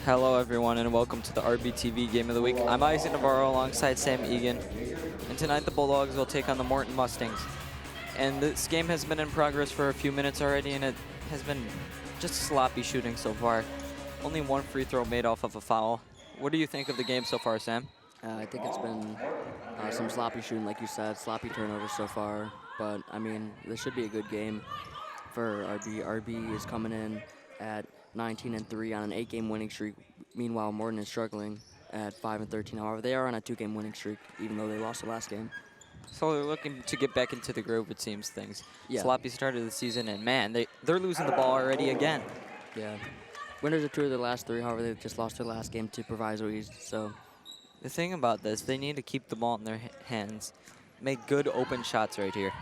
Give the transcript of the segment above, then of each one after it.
Hello everyone and welcome to the RBTV Game of the Week. I'm Isaac Navarro alongside Sam Egan. And tonight the Bulldogs will take on the Morton Mustangs. And this game has been in progress for a few minutes already and it has been just sloppy shooting so far. Only one free throw made off of a foul. What do you think of the game so far, Sam? I think it's been some sloppy shooting, like you said, sloppy turnovers so far. But, I mean, this should be a good game for RB. RB is coming in at 19-3 on an 8-game winning streak. Meanwhile, Morton is struggling at 5-13. However, they are on a 2-game winning streak, even though they lost the last game. So they're looking to get back into the groove, it seems, things. Yeah. Sloppy start of the season, and man, they're losing the ball already again. Yeah. Winners of 2 of their last 3. However, they just lost their last game to Provisories, so... The thing about this, they need to keep the ball in their hands. Make good open shots right here.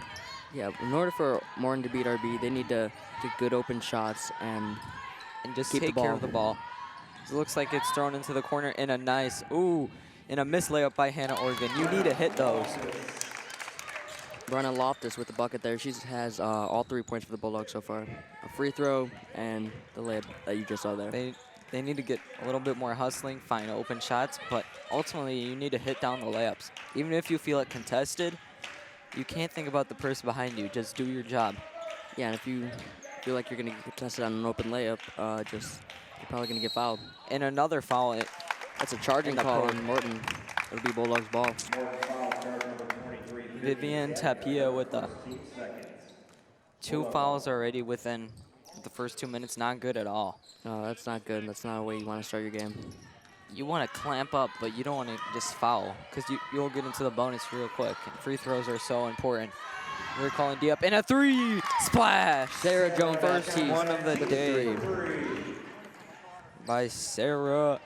Yeah, in order for Morton to beat RB, they need to get good open shots and just keep take care of the ball. It looks like it's thrown into the corner in a nice, in a missed layup by Hannah Organ. You need to hit those. Brenna Loftus with the bucket there. She has all 3 points for the Bulldogs so far. A free throw and the layup that you just saw there. They need to get a little bit more hustling, find open shots, but ultimately you need to hit down the layups. Even if you feel it contested, you can't think about the person behind you. Just do your job. Yeah, and if you feel like you're going to get contested on an open layup, you're probably going to get fouled. And another foul. That's a charging call on Morton. It'll be Bulldogs ball. Vivian Tapia with the 2 fouls already within the first 2 minutes. Not good at all. No, that's not good. That's not a way you want to start your game. You want to clamp up, but you don't want to just foul because you'll get into the bonus real quick. And free throws are so important. We're calling D up. And a 3! Splash! Sarah Jones, first one of the day by Sarah.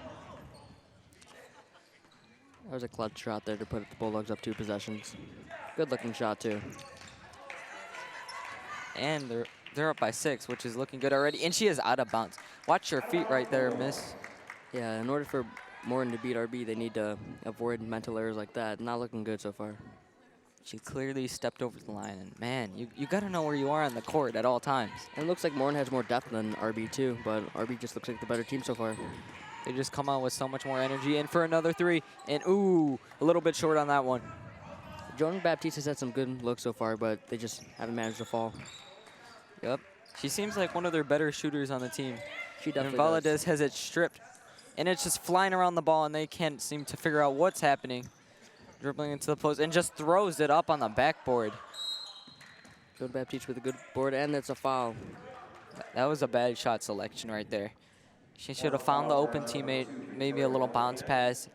That was a clutch shot there to put the Bulldogs up 2 possessions. Good looking shot too. And they're up by 6, which is looking good already. And she is out of bounds. Watch your feet right there, miss. Yeah, in order for Morton to beat RB, they need to avoid mental errors like that. Not looking good so far. She clearly stepped over the line. And man, you got to know where you are on the court at all times. And it looks like Morton has more depth than RB too, but RB just looks like the better team so far. They just come out with so much more energy. In for another 3. And a little bit short on that one. Joan Baptiste has had some good looks so far, but they just haven't managed to fall. Yep. She seems like one of their better shooters on the team. She definitely Valadez does. has it stripped. And it's just flying around the ball, and they can't seem to figure out what's happening. Dribbling into the post, and just throws it up on the backboard. Joan Baptiste with a good board, and it's a foul. That was a bad shot selection right there. She should have found the open teammate, maybe a little bounce pass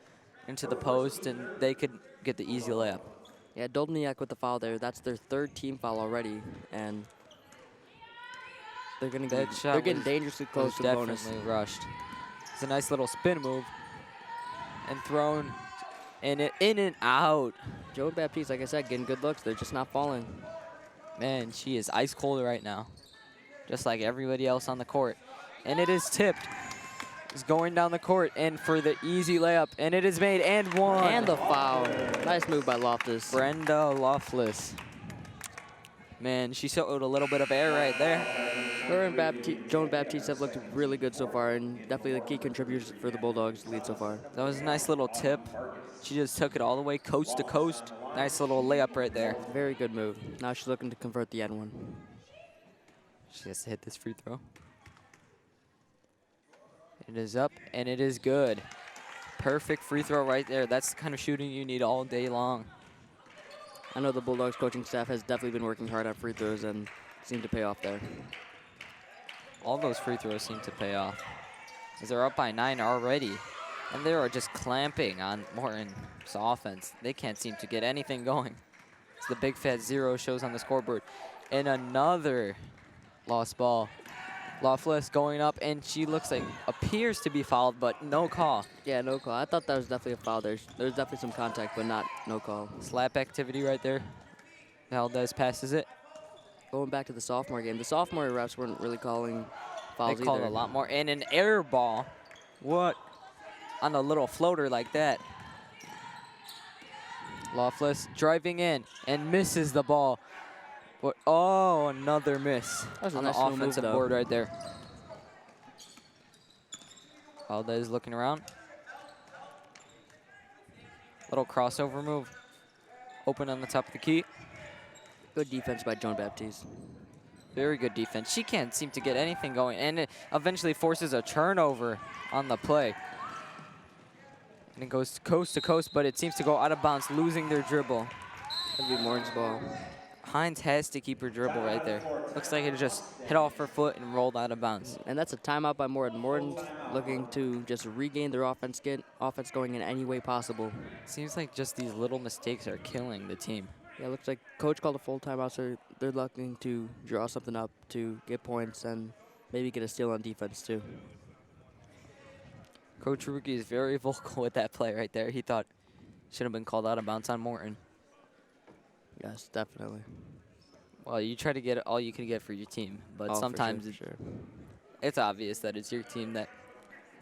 into the post, and they could get the easy layup. Yeah, Dolbniak with the foul there. That's their 3rd team foul already, and they're getting dangerously close to the bonus. Definitely rushed. It's a nice little spin move, and thrown, and in and out. Joan Baptiste, like I said, getting good looks. They're just not falling. Man, she is ice cold right now, just like everybody else on the court. And it is tipped. It's going down the court, and for the easy layup, and it is made, and one. And the foul. Nice move by Loftus. Brenda Loftus. Man, she showed a little bit of air right there. Her and Joan Baptiste have looked really good so far, and definitely the key contributors for the Bulldogs' lead so far. That was a nice little tip. She just took it all the way coast to coast. Nice little layup right there. Very good move. Now she's looking to convert the end one. She has to hit this free throw. It is up, and it is good. Perfect free throw right there. That's the kind of shooting you need all day long. I know the Bulldogs coaching staff has definitely been working hard on free throws and seem to pay off there. All those free throws seem to pay off, as they're up by 9 already. And they are just clamping on Morton's offense. They can't seem to get anything going. It's the big fat 0 shows on the scoreboard. And another lost ball. Loftus going up, and she appears to be fouled, but no call. Yeah, no call. I thought that was definitely a foul there. There's definitely some contact, but no call. Slap activity right there. Valdez passes it. Going back to the sophomore game, the sophomore refs weren't really calling fouls either. They called a lot more. And an air ball. What? On a little floater like that. Loftus driving in and misses the ball. But, oh, another miss on the offensive board right there. Valdez looking around. Little crossover move. Open on the top of the key. Good defense by Joan Baptiste. Very good defense. She can't seem to get anything going, and it eventually forces a turnover on the play. And it goes coast to coast, but it seems to go out of bounds, losing their dribble. That'd be Morton's ball. Hines has to keep her dribble right there. Looks like it just hit off her foot and rolled out of bounds. And that's a timeout by Morton. Morton's looking to just regain their offense, get offense going in any way possible. Seems like just these little mistakes are killing the team. Yeah, it looks like coach called a full timeout, so they're looking to draw something up to get points and maybe get a steal on defense too. Coach Ruki is very vocal with that play right there. He thought should have been called out of bounds on Morton. Yes, definitely. Well, you try to get all you can get for your team, but sometimes it's obvious that it's your team that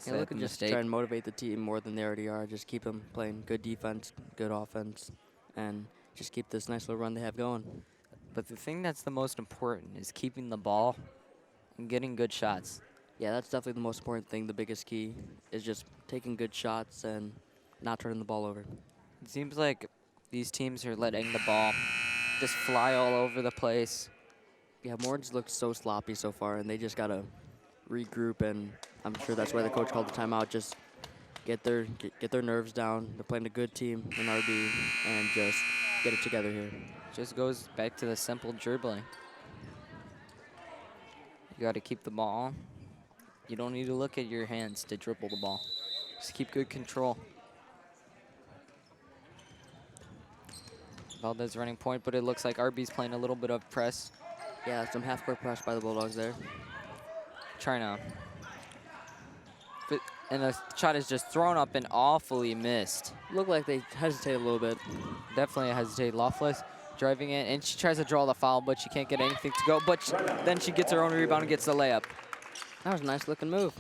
Yeah, look, just try and motivate the team more than they already are. Just keep them playing good defense, good offense, and just keep this nice little run they have going. But the thing that's the most important is keeping the ball and getting good shots. Yeah, that's definitely the most important thing. The biggest key is just taking good shots and not turning the ball over. It seems like these teams are letting the ball just fly all over the place. Yeah, Morton's looked so sloppy so far, and they just got to regroup, and I'm sure that's why the coach called the timeout. Just get their nerves down. They're playing a good team in RB, and just get it together here. Just goes back to the simple dribbling. You got to keep the ball. You don't need to look at your hands to dribble the ball. Just keep good control. Valdez running point, but it looks like RB's playing a little bit of press. Yeah, some half-court press by the Bulldogs there. Trying to. And the shot is just thrown up and awfully missed. Looked like they hesitated a little bit. Definitely hesitated. Loftless driving in, and she tries to draw the foul, but she can't get anything to go. But then she gets her own rebound and gets the layup. That was a nice-looking move.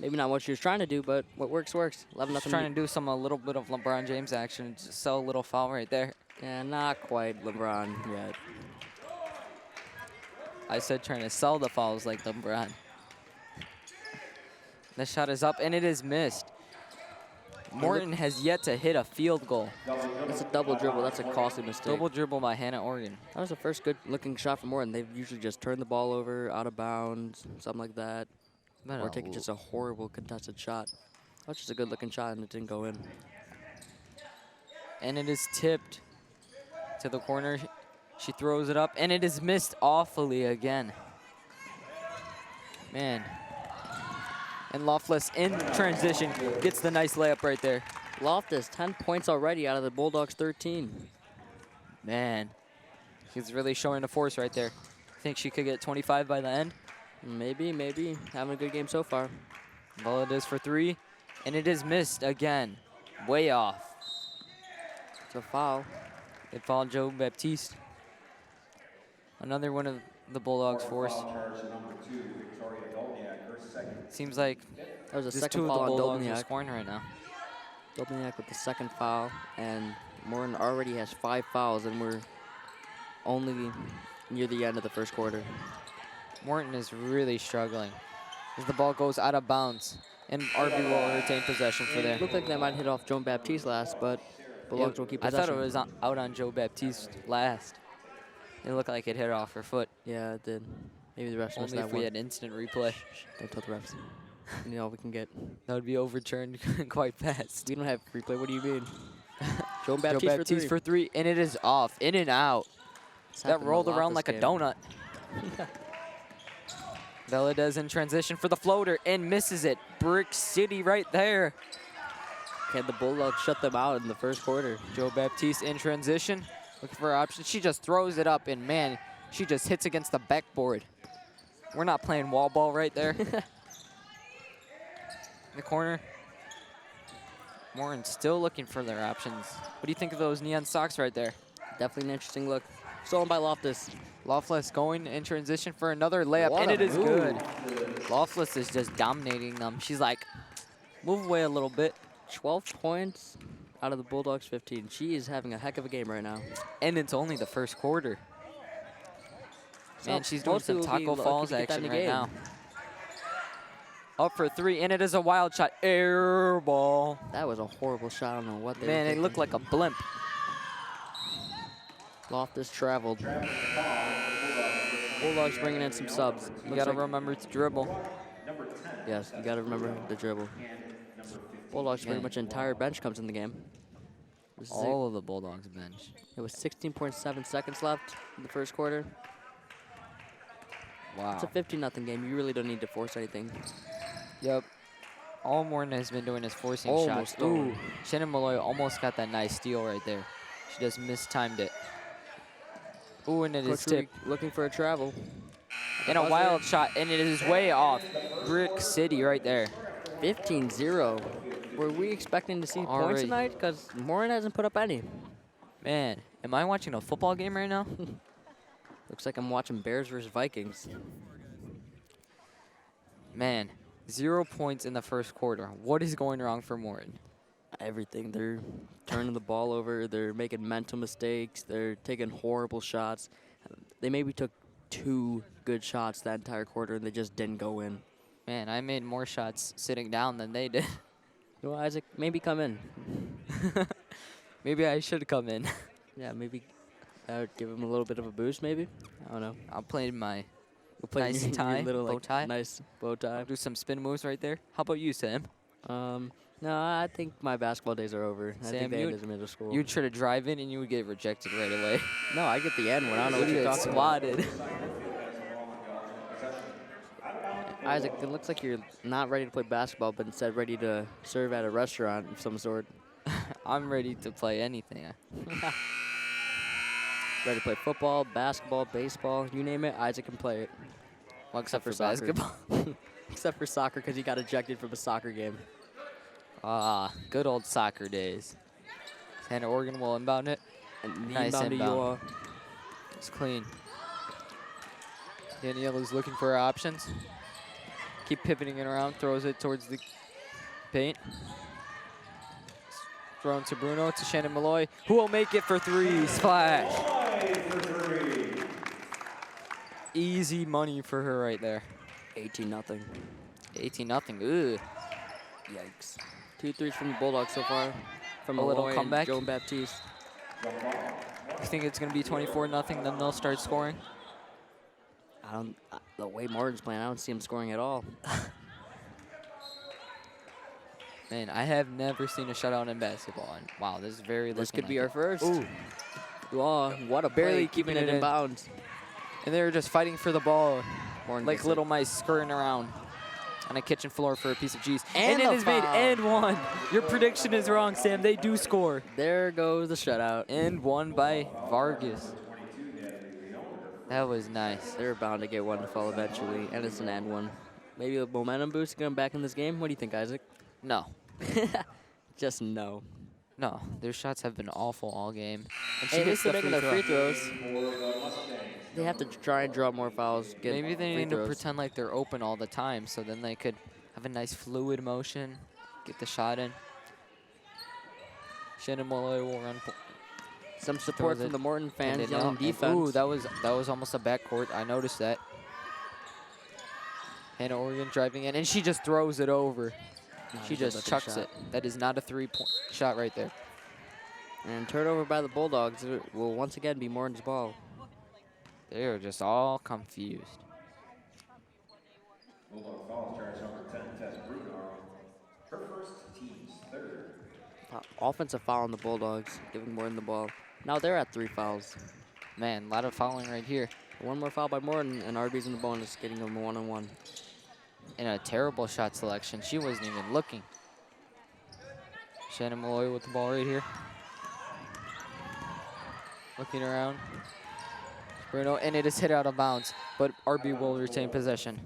Maybe not what she was trying to do, but what works, works. 11-0. She's trying to do a little bit of LeBron James action. Just sell a little foul right there. Yeah, not quite LeBron yet. I said trying to sell the fouls like LeBron. The shot is up, and it is missed. Morton has yet to hit a field goal. That's a double dribble. That's a costly mistake. Double dribble by Hannah Oregon. That was the first good-looking shot from Morton. They've usually just turned the ball over, out of bounds, something like that. Or taking just a horrible contested shot. That was just a good-looking shot, and it didn't go in. And it is tipped to the corner. She throws it up, and it is missed awfully again. Man. And Loftless in transition gets the nice layup right there. Loftus, 10 points already out of the Bulldogs' 13. Man, she's really showing the force right there. Think she could get 25 by the end? Maybe. Having a good game so far. Well, it is for three, and it is missed again. Way off. It's a foul. It fouled Joe Baptiste. Another one of the Bulldogs' force. Seems like that was a just second two of foul the on Bulldogs are Dobniak. scoring right now. Dobniak with the second foul, and Morton already has 5 fouls, and we're only near the end of the first quarter. Morton is really struggling as the ball goes out of bounds, and RB will retain possession for there. Looked like they might hit off Joan Baptiste last, but Bulldogs will keep possession. I thought it was out on Joe Baptiste last. It looked like it hit off her foot. Yeah, it did. Maybe the refs missed that one. Only if we had instant replay. Don't tell the refs. You know, we can get. That would be overturned quite fast. We don't have replay. What do you mean? Joan Joe Baptiste for three, and it is off, in and out. That rolled around like a donut. Veladez in transition for the floater and misses it. Brick City right there. Can the Bulldogs shut them out in the first quarter? Joe Baptiste in transition, looking for options. She just throws it up, and man, she just hits against the backboard. We're not playing wall ball right there. In the corner. Morton still looking for their options. What do you think of those neon socks right there? Definitely an interesting look. Stolen by Loftus. Loftless going in transition for another layup, and it is good. Loftless is just dominating them. She's like, move away a little bit. 12 points out of the Bulldogs' 15. She is having a heck of a game right now. And it's only the first quarter. Man, she's doing some taco falls action right now. Up for three, and it is a wild shot. Air ball. That was a horrible shot. I don't know what they Man, were it looked like a blimp. Loftus traveled. Bulldogs bringing in some subs. You got to remember to dribble. Yes, you got to remember the dribble. Bulldogs pretty much entire bench comes in the game. All of the Bulldogs bench. It was 16.7 seconds left in the first quarter. Wow. It's a 15-0 game. You really don't need to force anything. Yep. All Morton has been doing is forcing Almost shots. over. Ooh, Shannon Malloy almost got that nice steal right there. She just mistimed it. Ooh, and it is tipped. Looking for a travel. And a wild shot, and it is way off. Brick City right there. 15-0. Were we expecting to see points tonight? Because Morton hasn't put up any. Man, am I watching a football game right now? Looks like I'm watching Bears versus Vikings. Man, 0 points in the first quarter. What is going wrong for Morton? Everything. They're turning the ball over. They're making mental mistakes. They're taking horrible shots. They maybe took 2 good shots that entire quarter, and they just didn't go in. Man, I made more shots sitting down than they did. Well, Isaac, maybe come in. Maybe I should come in. Yeah, maybe that would give him a little bit of a boost, maybe. I don't know. I'll play my Nice nice tie, little bow tie. Nice bow tie. I'll do some spin moves right there. How about you, Sam? No, I think my basketball days are over. I Sam, think they end as middle school. You'd try to drive in and you would get rejected right away. No, I get the N one. I don't know what you're talking about. swatted. Isaac, it looks like you're not ready to play basketball, but instead ready to serve at a restaurant of some sort. I'm ready to play anything. Ready to play football, basketball, baseball, you name it, Isaac can play it. Well, except for soccer. basketball. Except for soccer, because he got ejected from a soccer game. Ah, good old soccer days. Santa Oregon will inbound it. And Nice inbound to inbound. It's clean. Danielle is looking for her options. Keep pivoting it around, throws it towards the paint. Thrown to Bruno, to Shannon Malloy, who will make it for three. Splash. Easy money for her right there. 18-0. 18-0. Ooh. Yikes. 2 threes from the Bulldogs so far. From A little Malloy comeback. and Joan Baptiste. You think it's going to be 24-0, then they'll start scoring? The way Morton's playing, I don't see him scoring at all. Man, I have never seen a shutout in basketball. And wow, this is very. This could like be our first. Ooh. Oh, what a Barely play, keeping it in bounds. And they were just fighting for the ball, Morton like gets little mice scurrying around on a kitchen floor for a piece of cheese. And it a is made foul. and one. Your prediction is wrong, Sam. They do score. There goes the shutout. And one by Vargas. That was nice. They're bound to get one to fall eventually, and it's an and one. Maybe a momentum boost to get them back in this game. What do you think, Isaac? No. Just no. No, their shots have been awful all game. And Hey, at least they're making their free throw. throws. They have to try and draw more fouls. Get Maybe they free need to throws. pretend like they're open all the time, so then they could have a nice fluid motion, get the shot in. Shannon Malloy will run. Some support throws from it. the Morton fans And yelling defense. Ooh, that was almost a backcourt. I noticed that. Hannah Oregon driving in, and she just throws it over. No, She it's a just looking chucks shot. it. That is not a three-point shot right there. And turnover by the Bulldogs. It will once again be Morton's ball. They are just all confused. Bulldog foul charge number 10, Tess Bruno. Her first, team's third. Offensive foul on the Bulldogs, giving Morton the ball. Now they're at 3 fouls. Man, a lot of fouling right here. One more foul by Morton, and RB's in the bonus, getting them 1-on-1. And a terrible shot selection. She wasn't even looking. Shannon Malloy with the ball right here. Looking around. Bruno, and it is hit out of bounds, but RB will retain possession.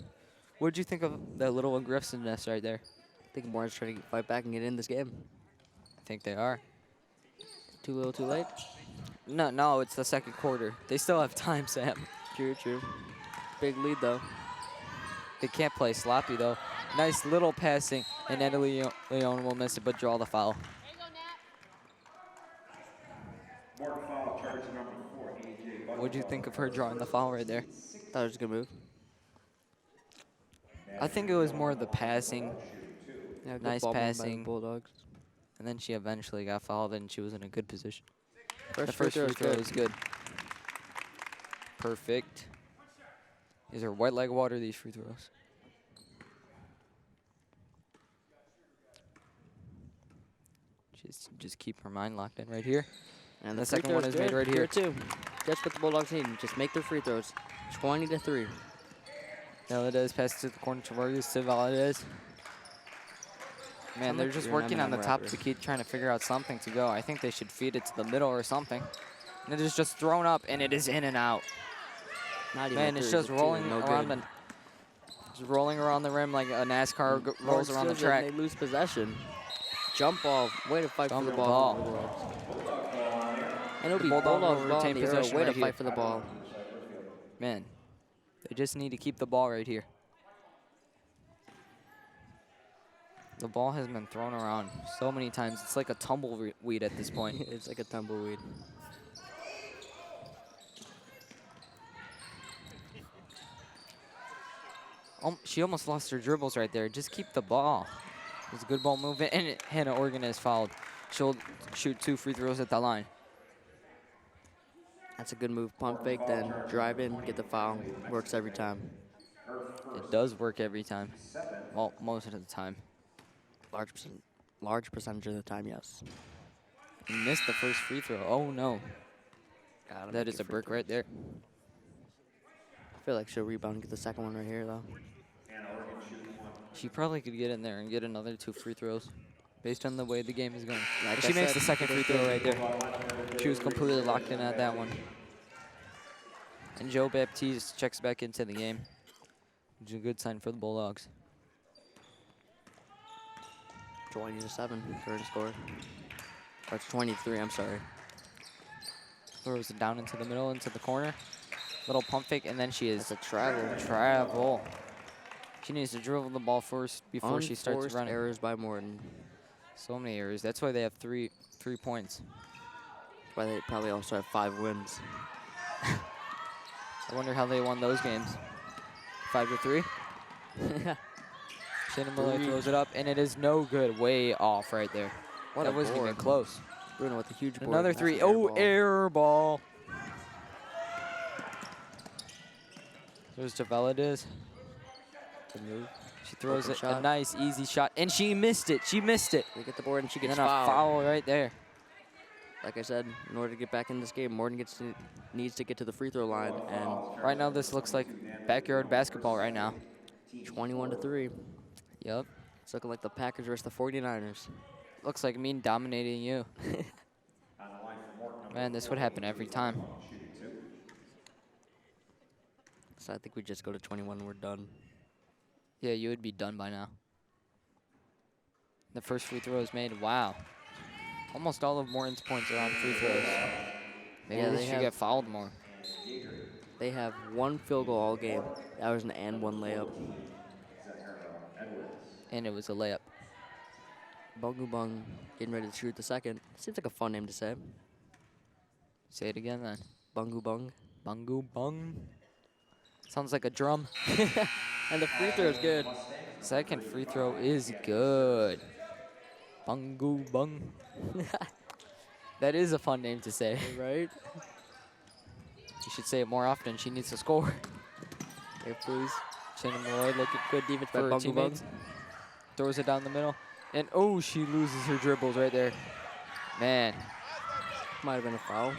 What did you think of that little aggressiveness right there? I think Morton's trying to fight back and get in this game. I think they are. Too little, too late. No, it's the second quarter. They still have time, Sam. True. Big lead, though. They can't play sloppy, though. Nice little passing, and Natalie Leon will miss it, but draw the foul. More foul charge number 4, AJ. What did you think of her drawing the foul right there? Thought it was a good move. I think it was more the passing, Yeah, good nice ball movement by the passing, Bulldogs. and then she eventually got fouled and she was in a good position. The First first free is throw good. is good. Perfect. These are wet like water, these free throws. Just keep her mind locked in right here. And The free second throw one is made good right here. too. That's what the Bulldogs need. Just make their free throws. 20-3. Valadez passes to the corner to Vargas to Valadez. Man, Sound they're like just you're an working on the Eminem top rapper. to keep trying to figure out something to go. I think they should feed it to the middle or something. And it is just thrown up, and it is in and out. Not even Man, a it's three, just a two, rolling no around good. just rolling around the rim like a NASCAR rolls Morton around the steals it and track. They lose possession. Jump ball. Way to fight Jump for the ball. ball. For the Bulldogs. And it'll The be Bulldogs Bulldogs will ball retain in the arrow. possession Way to right here. fight for the ball. Man, they just need to keep the ball right here. The ball has been thrown around so many times. It's like a tumbleweed at this point. It's like a tumbleweed. She almost lost her dribbles right there. Just keep the ball. It was a good ball movement, and Hannah Organ is fouled. She'll shoot 2 free throws at the line. That's a good move. Pump fake, then drive in, get the foul. Works every time. It does work every time. Well, most of the time. Large percentage of the time, yes. He missed the first free throw. Oh, no. Gotta That make is your a free brick throws. right there. I feel like she'll rebound and get the second one right here, though. She probably could get in there and get another 2 free throws based on the way the game is going. Like And I she makes said, the second free good throw right there. She was completely locked in at that one. And Joe Baptiste checks back into the game, which is a good sign for the Bulldogs. 20-7, current score. Or it's 23, I'm sorry. Throws it down into the middle, into the corner. Little pump fake, and then she is That's a travel. travel. She needs to dribble the ball first before she starts Unforced running. errors by Morton. So many errors. That's why they have three points. That's why they probably also have 5 wins. I wonder how they won those games. 5-3. Shannon Miller Three. throws it up, and it is no good. Way off right there. What That a wasn't even board. close. Bruno with a huge board. Another That's 3. an air Oh, ball. air ball. There's to Valadez. Good move. She throws Open it, a shot. nice, easy shot, and she missed it. She missed it. They get the board and she And gets then a fouled. foul right there. Like I said, in order to get back in this game, Morton needs to get to the free throw line, and Right now, this looks like backyard basketball right now. 21-3. Yep. It's looking like the Packers versus the 49ers. Looks like me dominating you. Man, this would happen every time. So I think we just go to 21 and we're done. Yeah, you would be done by now. The first free throw is made. Wow. Almost all of Morton's points are on free throws. Maybe Yeah, they they should have- get fouled more. They have 1 field goal all game. That was an and 1 layup. And it was a layup. Bungu Bung getting ready to shoot the second. Seems like a fun name to say. Say it again then. Bungu Bung. Bungu bung. Sounds like a drum. And the free throw is good. Second free throw is good. Bungu bung. That is a fun name to say. Right? You should say it more often. She needs to score. Here, please. Shannon Malloy looking Good defense by for her Bungu Bung. teammates. Throws it down the middle. And, oh, she loses her dribbles right there. Man. Might have been a foul.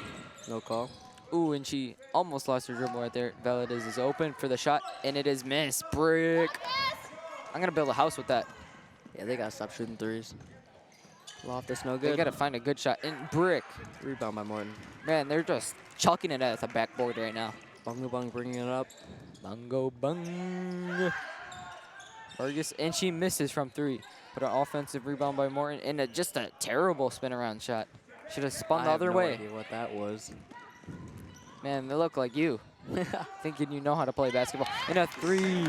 No call. Ooh, and she almost lost her dribble right there. Valadez is open for the shot, and it is missed. Brick. I'm going to build a house with that. Yeah, they got to stop shooting threes. Loftus, no They good. got to find a good shot. And brick. Rebound by Morton. Man, they're just chucking it at the backboard right now. Bungu Bung bringing it up. Bungo bung. Vargas, and she misses from 3. But an offensive rebound by Morton, and just a terrible spin around shot. Should have spun the other I way. have no idea what that was. Man, they look like you. Thinking you know how to play basketball. And a 3.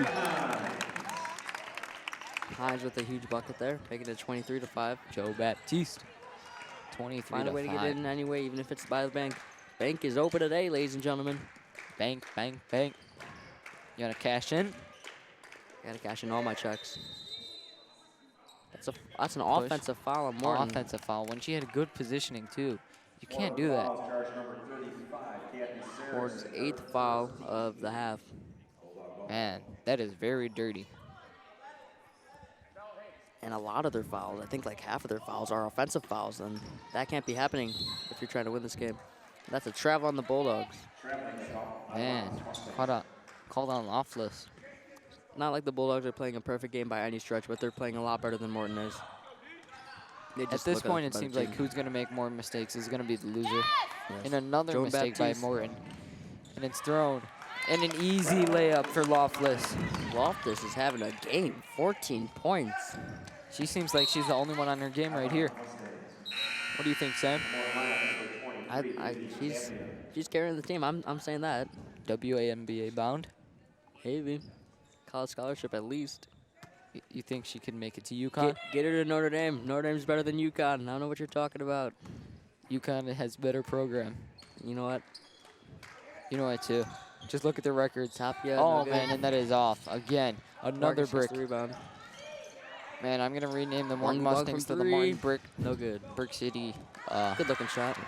Hines with a huge bucket there, making it 23-5. Joe Baptiste. 23 Find to a way to 5. get in anyway, even if it's by the bank. Bank is open today, ladies and gentlemen. Bank, bank, bank. You want to cash in? Gotta cash in all my checks. That's an offensive foul on Morton. Offensive foul when she had good positioning too. You can't do that. Fouls, charge number 35, Kathy Morton's Saracen, 8th her foul first team of the half. Bulldog ball. Man, that is very dirty. And a lot of their fouls, I think like half of their fouls are offensive fouls, and that can't be happening if you're trying to win this game. That's a travel on the Bulldogs. Man, called on Loftless. Not like the Bulldogs are playing a perfect game by any stretch, but they're playing a lot better than Morton is. They At just this look point, like it the seems better like team. who's going to make more mistakes is going to be the loser. Yes. And another Joan mistake Baptiste. by Morton. And it's thrown. And an easy layup for Loftless. Loftus is having a game, 14 points. She seems like she's the only one on her game right here. What do you think, Sam? She's carrying the team. I'm saying that. WAMBA bound. Maybe. College scholarship at least. You think she could make it to UConn? Get her to Notre Dame. Notre Dame's better than UConn. I don't know what you're talking about. UConn has better program. You know what? You know what, too. Just look at the records. Tapia. Oh, no good. man, and that is off. Again, another Marcus gets brick. the rebound. Man, I'm going to rename the Morton Long from Mustangs to the three. Morton No good. Brick City. Good looking shot.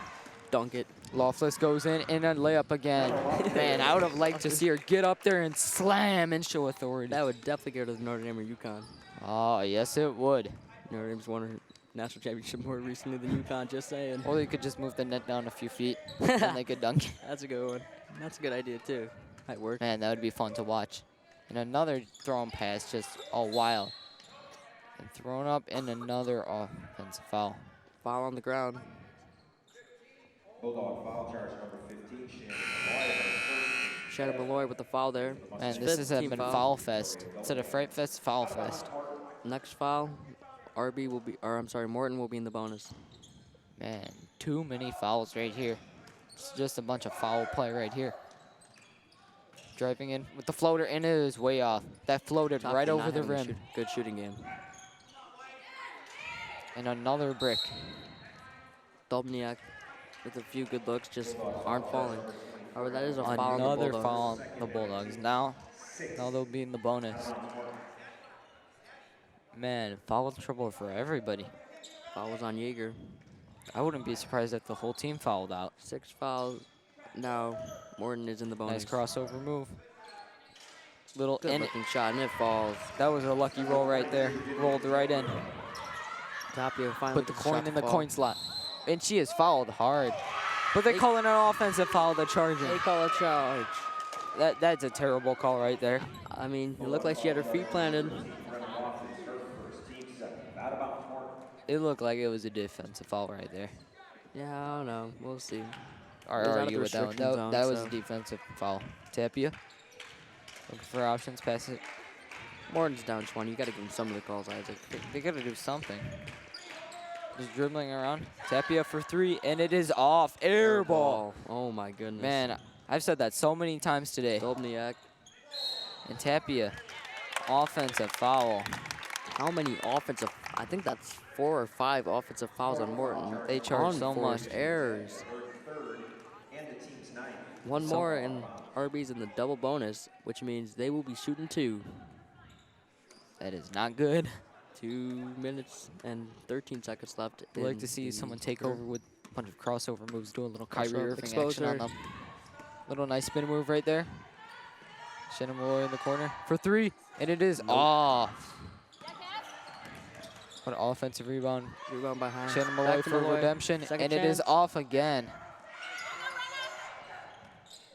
Dunk it. Loftless goes in and a layup again. Man, I would have liked to see her get up there and slam and show authority. That would definitely go to the Notre Dame or UConn. Oh, yes, it would. Notre Dame's won a national championship more recently than UConn, just saying. Or they could just move the net down a few feet and they could dunk it. That's a good one. That's a good idea, too. Might work. Man, that would be fun to watch. And another thrown pass, just all wild. And thrown up and another offensive foul. Foul on the ground. Bulldog foul, charge number 15, Shannon Malloy, her first team. Shannon Malloy with the foul there. Man, His this fifth has team been foul. foul fest. Instead of Fright Fest, foul fest. Next foul, Morton will be in the bonus. Man, too many fouls right here. It's just a bunch of foul play right here. Driving in with the floater, and it is way off. That floated Top right not over the having a rim. Good shooting game. And another brick. Dolbniak with a few good looks just aren't falling. However, that is a foul on the Another Bulldogs. foul on the Bulldogs. Now they'll be in the bonus. Man, foul trouble for everybody. Foul was on Jaeger. I wouldn't be surprised if the whole team fouled out. 6 fouls. Now Morton is in the bonus. Nice crossover move. Little Good in. looking shot, and it falls. That was a lucky roll right there. Rolled right in. Tapia finally Put the gets a shot coin to in the fall. coin slot. And she is fouled hard. But they're calling an offensive foul, the charging. They call a charge. That's a terrible call right there. I mean, it looked like she had her feet planted. It looked like it was a defensive foul right there. Yeah, I don't know. We'll see. Or It was out of argue the with that one. restriction zone, That was so- a defensive foul. Tapia. Looking for options, pass it. Morton's down 20. You got to give him some of the calls, Isaac. They got to do something. Just dribbling around. Tapia for 3, and it is off. Air ball. Oh, my goodness. Man, I've said that so many times today. Dolbniak. And Tapia, offensive foul. How many offensive? I think that's 4 or 5 offensive fouls on Morton. They charge so Unforced much. errors. And the team's 9. One more, and RB's in the double bonus, which means they will be shooting 2. That is not good. 2 minutes and 13 seconds left. I'd like in to see the someone take third. over with a bunch of crossover moves, do a little Kyrie Crossover, Irving expose action on her. them. Little nice spin move right there. Shannon Malloy in the corner for 3, and it is off. What an offensive rebound. Rebound by Hines. Shannon Malloy Back to for Malloy. redemption, Second and it is chance. off again.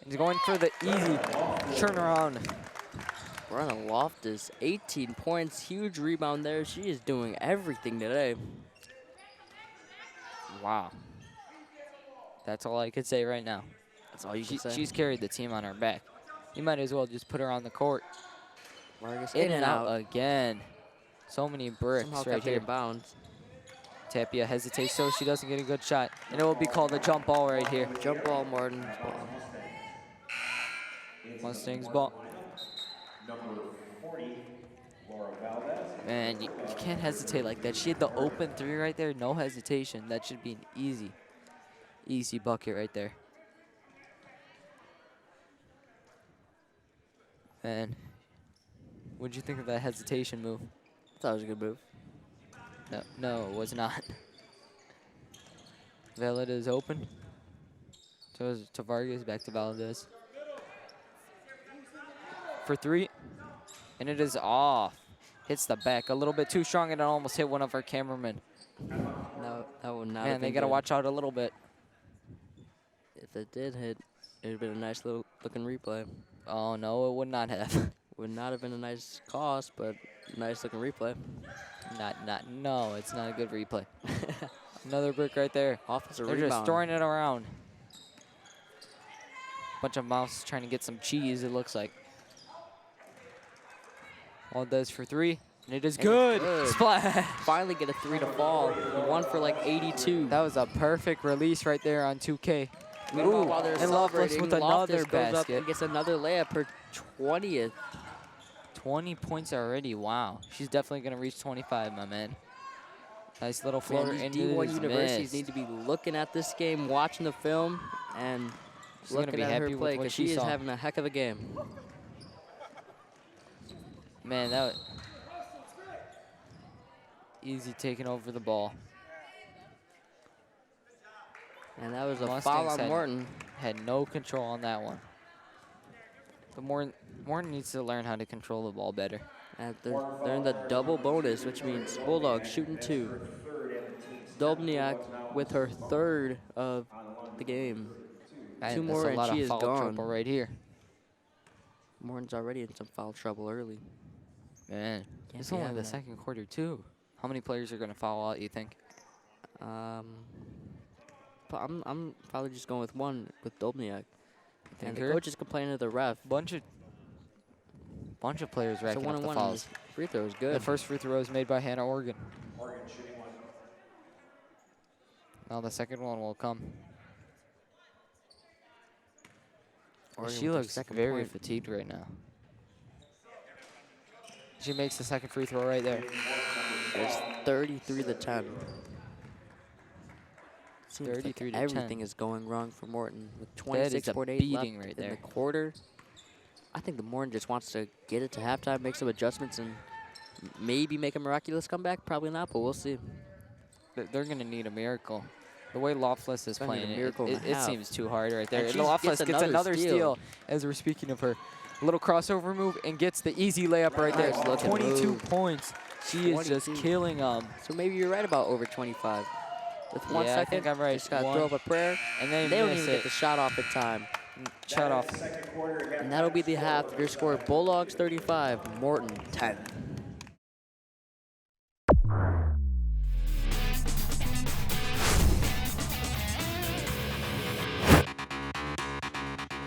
He's going for the easy turnaround. Brenna Loftus, 18 points, huge rebound there. She is doing everything today. Wow. That's all I could say right now. That's all you can say. She's carried the team on her back. You might as well just put her on the court. Vargas In and out again. So many bricks Somehow right kept here. getting bounds. Tapia hesitates so she doesn't get a good shot. And it will be called a jump ball right here. Jump ball, Martin. Mustangs ball. Number 40, Laura Valdez. Man, you can't hesitate like that. She had the open 3 right there. No hesitation. That should be an easy bucket right there. And What'd you think of that hesitation move? I thought it was a good move. No, it was not. Valdez open. To Vargas, back to Valdez. For 3, and it is off. Hits the back a little bit too strong, and it almost hit one of our cameramen. No, that would not. Man, they gotta watch out a little bit. If it did hit, it would have been a nice little looking replay. Oh no, it would not have. Would not have been a nice cost, but nice looking replay. No, it's not a good replay. Another brick right there. Offensive They're rebound. just throwing it around. Bunch of mouths trying to get some cheese, it looks like. All does for 3, and it is good. Splash. Finally get a 3 to fall. 1 for like 82. That was a perfect release right there on 2K. Meanwhile, while they're and Loveless celebrating, with another Loftus goes up basket. and gets another layup, her 20th. 20 points already, wow. She's definitely gonna reach 25, my man. Nice little floater Man, into these D1 his universities miss. need to be looking at this game, watching the film, and She's gonna looking be at happy her with play what because she she is saw. having a heck of a game. Man, that was easy taking over the ball. And that was a Mustangs foul on Morton. Had no control on that one. But Morton needs to learn how to control the ball better. And they're in the double bonus, which means Bulldogs shooting 2. Dolbniak with her 3rd of the game. And 2 that's more a and lot she of is foul gone. trouble right here. Morton's already in some foul trouble early. Man, Can't it's be only having the that. second quarter too. How many players are gonna foul out, you think? But I'm probably just going with 1 with Dolbniak. Think And the her? coach is complaining to the ref. Bunch of players So racking up the 1-on-1 fouls. free throw is good. The first free throw is made by Hannah Organ. Oregon shooting 1. Now the second one will come. Oregon She with their looks second very point. fatigued right now. She makes the second free throw right there. It's 33 to 10. Seems 33 like to everything 10. is going wrong for Morton with That is a 26.8 left beating right in there. the quarter. I think the Morton just wants to get it to halftime, make some adjustments, and maybe make a miraculous comeback. Probably not, but we'll see. They're going to need a miracle. The way Loftless is Gonna need a playing, miracle and a it half. seems too hard right there. And And she Loftless gets gets another another steal as we're speaking of her. A little crossover move and gets the easy layup right there. Nice looking 22 move. points. She is just 22. killing them. So maybe you're right about over 25. With 1 Yeah, I second, think I'm right. just got to 1. throw up a prayer. And they They don't miss even it. get the shot off in time. Shut off. And that'll be the half. Your score, Bulldogs 35, Morton 10.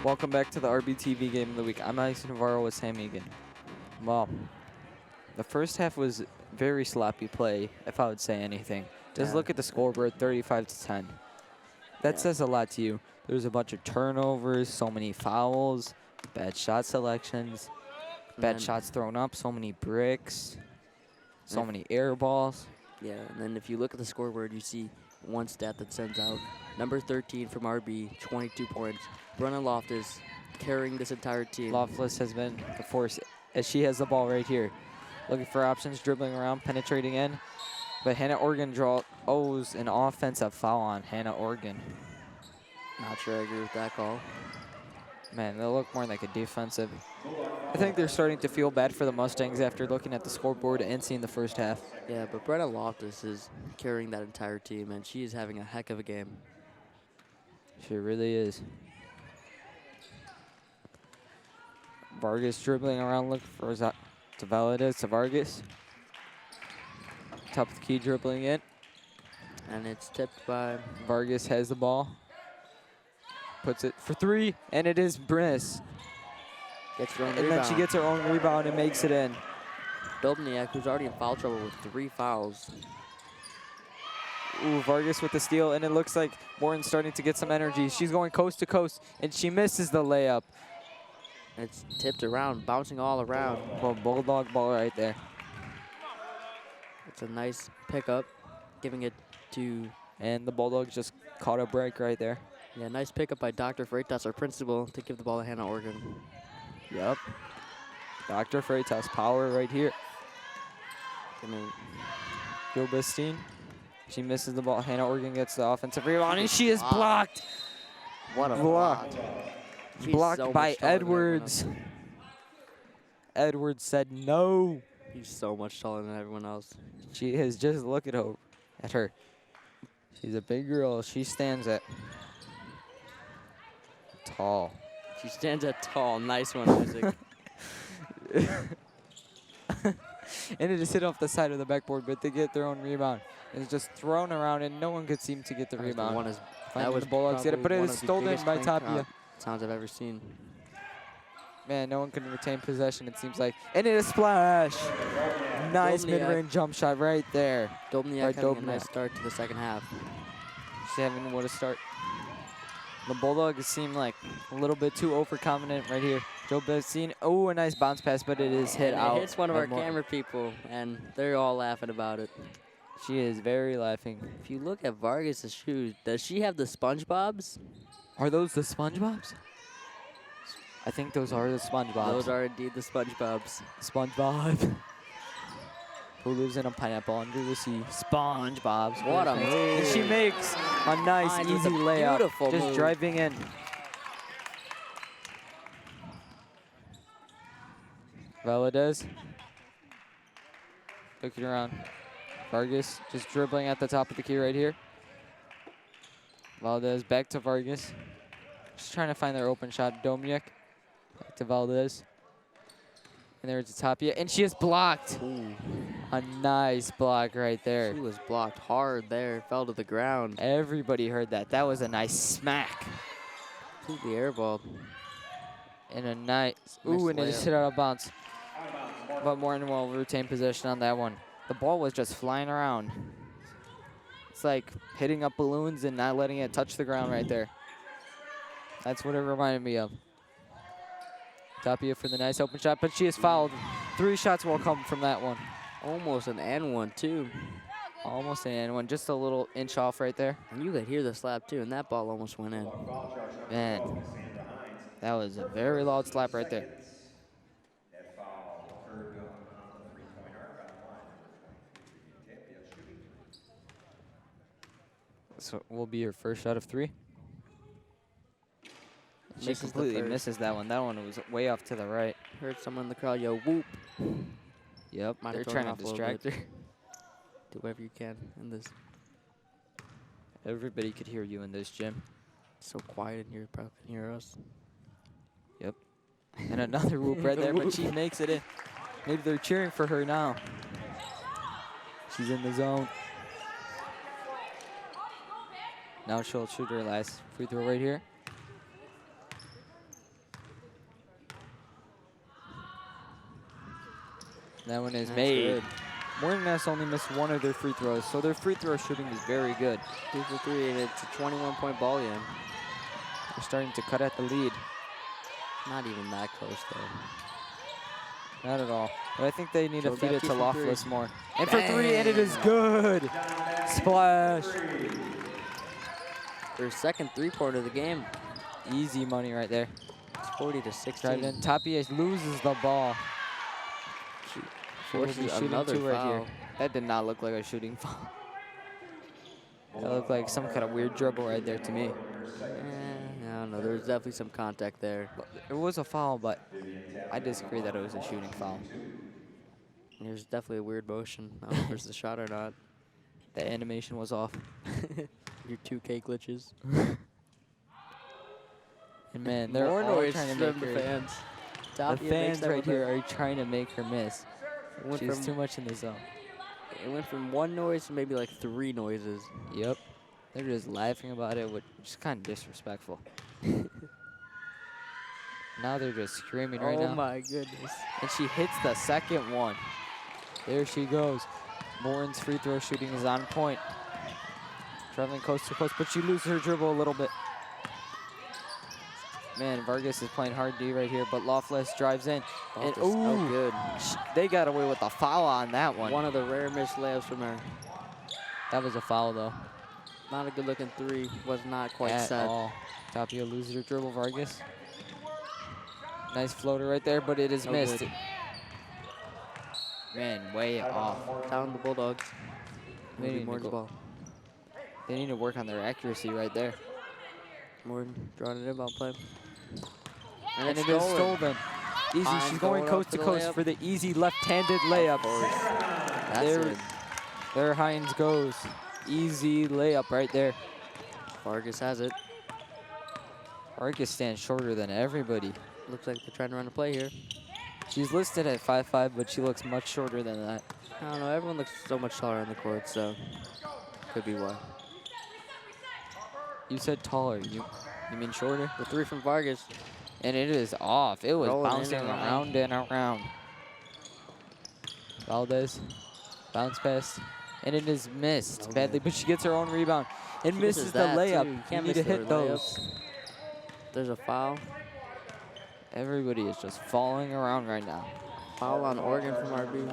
Welcome back to the RBTV Game of the Week. I'm Alex Navarro with Sam Egan. Well, the first half was very sloppy play, if I would say anything. Just Yeah. look at the scoreboard, 35 to 10. That Yeah. says a lot to you. There's a bunch of turnovers, so many fouls, bad shot selections, bad And- shots thrown up, so many bricks, so And- many air balls. Yeah, and then if you look at the scoreboard, you see one stat that sends out. Number 13 from RB, 22 points. Brenna Loftus carrying this entire team. Loftless has been the force as she has the ball right here. Looking for options, dribbling around, penetrating in. But Hannah Organ owes an offensive foul on Hannah Organ. Not sure I agree with that call. Man, they look more like a defensive. I think they're starting to feel bad for the Mustangs after looking at the scoreboard and seeing the first half. Yeah, but Brenna Loftus is carrying that entire team, and she is having a heck of a game. She really is. Vargas dribbling around, looking for to Valdez to Vargas. Top of the key dribbling in. And it's tipped by Vargas has the ball. Puts it for 3, and it is Briss. gets her own And rebound. then she gets her own rebound and makes it in. Dolbniak, who's already in foul trouble with 3 fouls. Ooh, Vargas with the steal, and it looks like Morton's starting to get some energy. She's going coast to coast, and she misses the layup. And it's tipped around, bouncing all around. Well, Bulldog ball right there. It's a nice pickup, giving it to, And the Bulldogs just caught a break right there. yeah, nice pickup by Dr. Freitas, our principal, to give the ball to Hannah Organ. Yep. Dr. Freitas, power right here. Joe Bastine. She misses the ball. Hannah Organ gets the offensive rebound, and she is blocked. What a Blocked. She's Blocked so by much taller than everyone Edwards. Edwards said no. He's so much taller than everyone else. She is just looking at her. She's a big girl. She stands at tall. She stands at tall. Nice one, Isaac. And it is hit off the side of the backboard, but they get their own rebound. It's just thrown around, and no one could seem to get the rebound. That was the Bulldogs get it, but it is stolen by Tapia. Sounds I've ever seen. Man, no one can retain possession, it seems like. And it is splash. Nice mid-range jump shot right there. Dobniak having a nice start to the second half. She's having what a start. The Bulldogs seem like a little bit too overconfident right here. Joe Bastine, oh, a nice bounce pass, but it is hit out. It hits one of our camera people, and they're all laughing about it. She is very laughing. If you look at Vargas' shoes, does she have the SpongeBob's? Are those the SpongeBob's? I think those are the SpongeBob's. Those are indeed the SpongeBob's. SpongeBob. Who lives in a pineapple under the sea? SpongeBob's. What a move. And she makes a nice, easy layup. Beautiful just move. Driving in. Valadez. Took it around. Vargas just dribbling at the top of the key right here. Valdez back to Vargas. Just trying to find their open shot. Dominic back to Valdez. And there's Tapia, and she is blocked. Ooh. A nice block right there. She was blocked hard there. Fell to the ground. Everybody heard that. That was a nice smack. Completely airballed. And a nice, ooh, and it just hit out of bounds. But Morton will retain possession on that one. The ball was just flying around. It's like hitting up balloons and not letting it touch the ground right there. That's what it reminded me of. Tapia for the nice open shot, but she is fouled. 3 shots will come from that one. Almost an and one, too. Almost an and one, just a little inch off right there. And you could hear the slap, too, and that ball almost went in. Man, that was a very loud slap right there. So will be your first shot of 3. She completely misses that one. That one was way off to the right. Heard someone in the crowd yell, whoop. Yep, they're trying to distract her. Do whatever you can in this. Everybody could hear you in this gym. So quiet in here, probably can hear us. Yep. And another whoop right there, but she makes it in. Maybe they're cheering for her now. She's in the zone. Now she'll shoot her last free throw right here. That one is made. Morton has only missed 1 of their free throws, so their free throw shooting is very good. 2 for 3, and it's a 21-point ball game. They're starting to cut at the lead. Not even that close, though. Not at all. But I think they need to feed it to 2 for 3. Loftless more. And for 3, and it is good. Splash. Their second 3-pointer of the game. Easy money right there. It's 40-16. Drive in. Tapia loses the ball. Forces another foul. Right here. That did not look like a shooting foul. That looked like some kind of weird dribble right there to me. I don't know. There was definitely some contact there. It was a foul, but I disagree that it was a shooting foul. There's definitely a weird motion. I don't know if it's the shot or not. The animation was off. Your 2K glitches. And man, they're all trying to make her. Fans. The fans right here are trying to make her miss. She's too much in the zone. It went from 1 noise to maybe like 3 noises. Yep. They're just laughing about it, which is kind of disrespectful. Now they're just screaming right now. Oh my goodness. And she hits the second one. There she goes. Morton's free throw shooting is on point. Traveling coast to coast, but she loses her dribble a little bit. Man, Vargas is playing hard D right here, but Loftless drives in. And ooh, good. They got away with a foul on that one. One of the rare missed layups from her. That was a foul, though. Not a good-looking 3. Was not quite At set. all. Tapia loses her dribble, Vargas. Nice floater right there, but it is No missed. good. Man, way off. Down the Bulldogs. They Maybe need to Morton's go- ball. They need to work on their accuracy right there. Morton drawing an inbound play. And it is stolen. Easy, Hines she's going going coast up to for the coast layup. for the easy left-handed layup. That's There, it. there Hines goes. Easy layup right there. Vargas has it. Vargas stands shorter than everybody. Looks like they're trying to run a play here. She's listed at 5'5", but she looks much shorter than that. I don't know. Everyone looks so much taller on the court, so could be why. You said taller. You mean shorter? The three from Vargas. And it is off. It was Rolling in bouncing and around and around. Valdez, bounce pass, and it is missed Okay. badly, but she gets her own rebound and She misses the that, layup. too. You You can't need miss to hit the those. layups. There's a foul. Everybody is just falling around right now. Foul on Oregon from RB.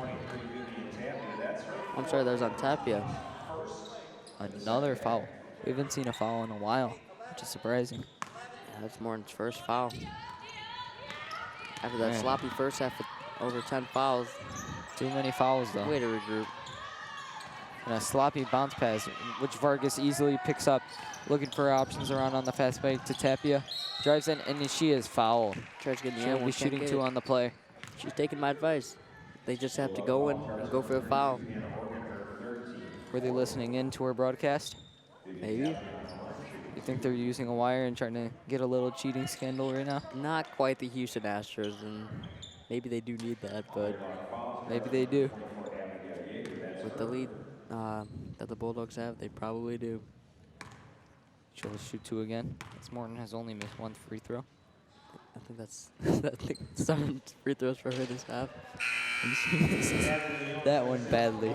I'm sorry, that was on Tapia. Another foul. We haven't seen a foul in a while, which is surprising. Yeah, that's Morton's first foul. After that Man. sloppy first half with over 10 fouls. Too many fouls, though. Way to regroup. And a sloppy bounce pass, which Vargas easily picks up, looking for options around on the fast break to Tapia. Drives in, and she is fouled. Tries to get in the She'll end. be Can't shooting get 2 it. on the play. She's taking my advice. They just have to go in and go for the foul. Were they listening in to her broadcast? Maybe. You think they're using a wire and trying to get a little cheating scandal right now? Not quite the Houston Astros, and maybe they do need that, but Maybe they do. with the lead that the Bulldogs have, they probably do. She'll shoot 2 again. As Morton has only missed 1 free throw. I think that's I think 7 free throws for her this half. And she misses that one badly.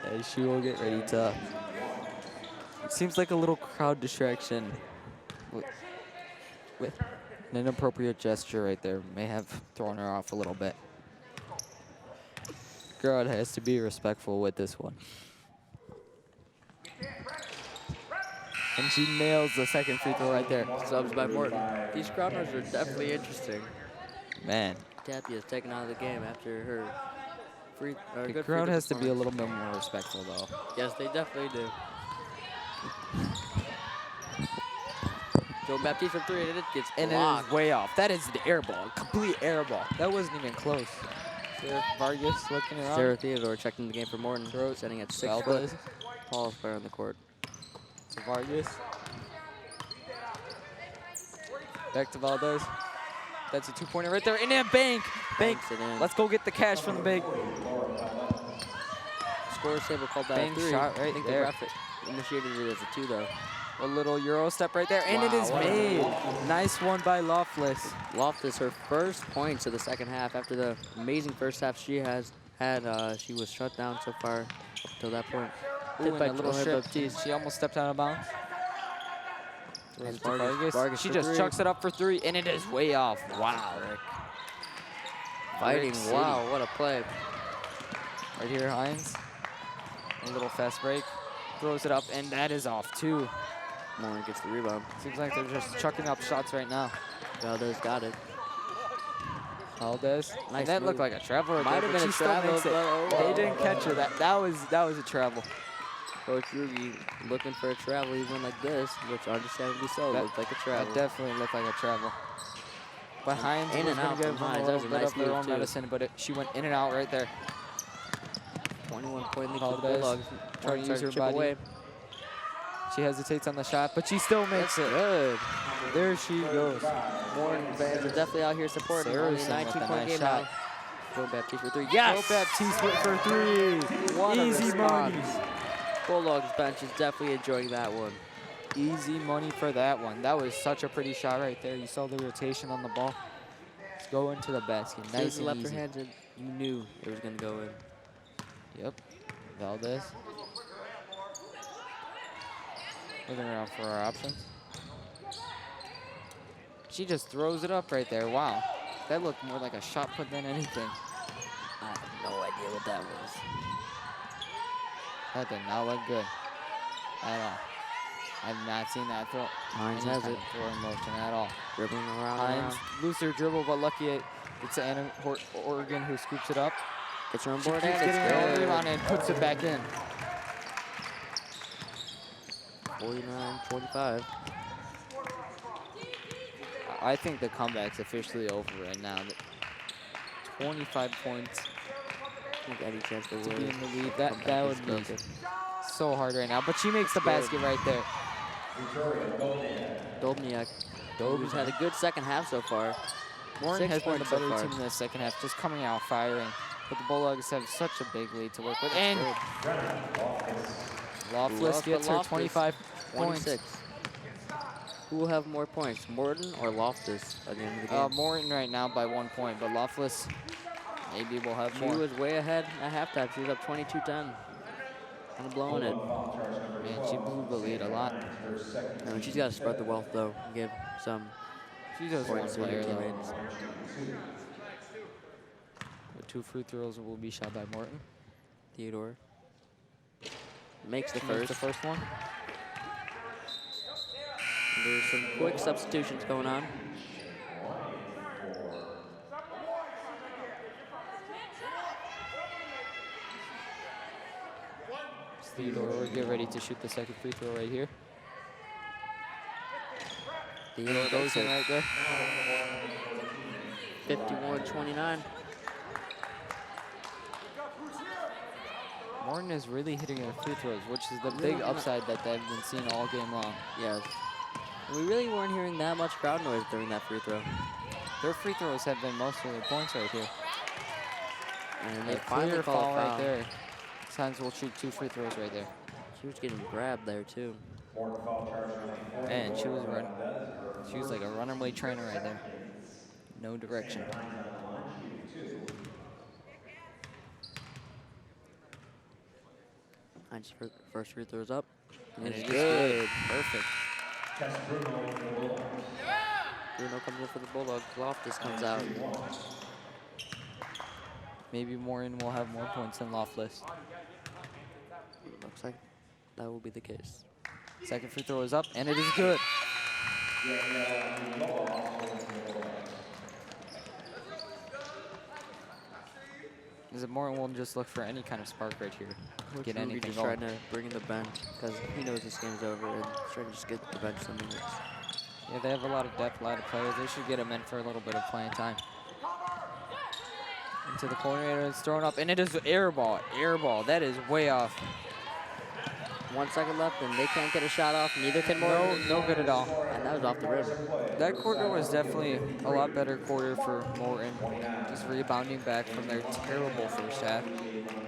As she will get ready to. It seems like a little crowd distraction with an inappropriate gesture right there. May have thrown her off a little bit. Crowd has to be respectful with this one. And she nails the second free throw right there. Subs by Morton. These crowd noise are definitely interesting. Man, Tapia is taken out of the game after her free. the good crowd free has to be a performance. little bit more respectful, though. Yes, they definitely do. Joe Baptiste from 3, and it gets And it blocked. is way off. That is the air ball, complete air ball. That wasn't even close. Sarah Vargas looking around. Sarah Theodore checking the game for Morton. Setting at 6 foot. Valdez Tallest player on the court. to Vargas. Back to Valdez. That's a 2-pointer right there. And then bank. Bank. Banks it in. Let's go get the cash from the bank. Score table called that Bang a 3. shot right I think there. the ref initiated it as a 2 though. A little Euro step right there. And it is Wow, what a made. move. Nice one by Loftless. Loftus, her first points of the second half after the amazing first half she has had. She was shut down so far up until that point. Ooh, Hit and by a little Joe strip. Baptiste. She almost stepped out of bounds. Throws it to Vargas. Vargas She for just 3. chucks it up for 3, and it is way off. Wow. Fighting. City. Wow, what a play. Right here, Hines. A little fast break. Throws it up, and that is off, too. Morton gets the rebound. Seems like they're just chucking up shots right now. Valdez got it. Valdez. Nice And that looked move. like a travel right Might there, have but been she a still travel, makes it. but oh They well. didn't catch her. That was a travel. Coach Ruby looking for a travel even like this, which understandably so. That- Looked like a That travel. definitely looked like a travel. But Hines In was and going out to give from them Hines. a That little was a bit nice of their move, own too. medicine, but she went in and out right there. 21-point lead for the Valdez Bulldogs. trying to use her chip body. away. She hesitates on the shot, but she still makes it. Good. There she goes. Morton fans are definitely out here supporting. Only a Saracen with a 19-point nice game shot. now. Joe Baptiste for 3. Yes! Yes! Joe Baptiste went for 3. What a Easy money. response. Bulldogs bench is definitely enjoying that one. Easy money for that one. That was such a pretty shot right there. You saw the rotation on the ball. Let's go into the basket. Nice Susan and left her easy. hands in. You knew it was going to go in. Yep. Valdez. Looking around for our options. She just throws it up right there. Wow. That looked more like a shot put than anything. I have no idea what that was. That did not look good at all. I've not seen that throw. Hines any has kind it. of throw in motion at all. Dribbling around. Hines looser dribble, but lucky it's Anna Oregon who scoops it up. Gets her on She board keeps and it's getting her own good. rebound and puts it back in. 49-25. I think the comeback's officially over right now. 25 points I think any chance they to would. be in the lead. That would be so hard right now. But she makes the basket right there. Dobniak. Who's had a good second half so far. Morton 6 has been the points so better far. team in the second half, just coming out firing. But the Bulldogs have such a big lead to work with. And Loftus gets her 25 points. 26. Who will have more points, Morton or Loftus at the end of the game? Morton right now by 1 point, but Loftus maybe will have She more. was way ahead at halftime. She was up 22-10. Kind of blowing it. Man, she blew the lead a lot. No, she's got to spread the wealth, though, and give some She does one points to her player, though. teammates. The 2 free throws will be shot by Morton. Theodore makes the She makes first. the first one. There's some quick substitutions going on. Theodore will get ready to shoot the second free throw right here. Theodore Goes in right there. 51-29. Morton is really hitting her free throws, which is the big upside that they've been seeing all game long. Yes. We really weren't hearing that much crowd noise during that free throw. Their free throws have been most of their points right here. And they A finally clear call foul a right foul. there. Signs will shoot 2 free throws right there. She was getting grabbed there, too. And she was like a runaway trainer right there. No direction. Hines' first free throw is up. And it's it is good. Perfect. Bruno Bruno comes in for the Bulldogs. Loftus comes out. Maybe Morton will have more points than Loftus. Looks like that will be the case. Second free throw is up, and it is good. Is it Morton will just look for any kind of spark right here. Coach Get Ruby anything just going. trying to bring in the bench because he knows this game's over and he's trying to just get the bench some minutes. Yeah, they have a lot of depth, a lot of players. They should get them in for a little bit of playing time. Into the corner, and it's thrown up, and it is air ball. Air ball. That is way off. 1 second left and they can't get a shot off. Neither can Morton. No good at all. And that was off the rim. That quarter was definitely a lot better quarter for Morton. Just rebounding back from their terrible first half.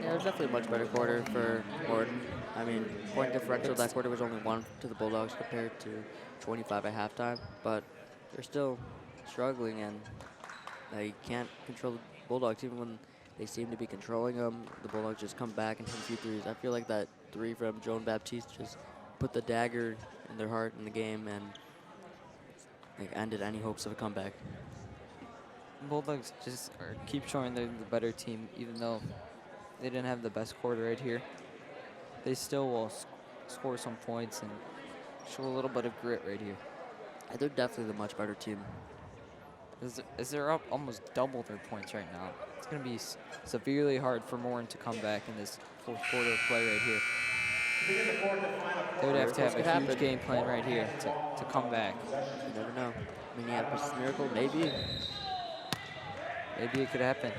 Yeah, it was definitely a much better quarter for Morton. I mean, point differential that quarter was only 1 to the Bulldogs compared to 25 at halftime. But they're still struggling and they can't control the Bulldogs even when they seem to be controlling them. The Bulldogs just come back and hit a few threes. I feel like that 3 from Joan Baptiste just put the dagger in their heart in the game and like ended any hopes of a comeback. Bulldogs just keep showing they're the better team, even though they didn't have the best quarter right here. They still will score some points and show a little bit of grit right here. Yeah, they're definitely the much better team. As they're up almost double their points right now. It's going to be severely hard for Morton to come back in this fourth quarter of play right here. They would have to have a huge game plan right here to come back. You never know. Minneapolis Miracle, maybe. Maybe it could happen.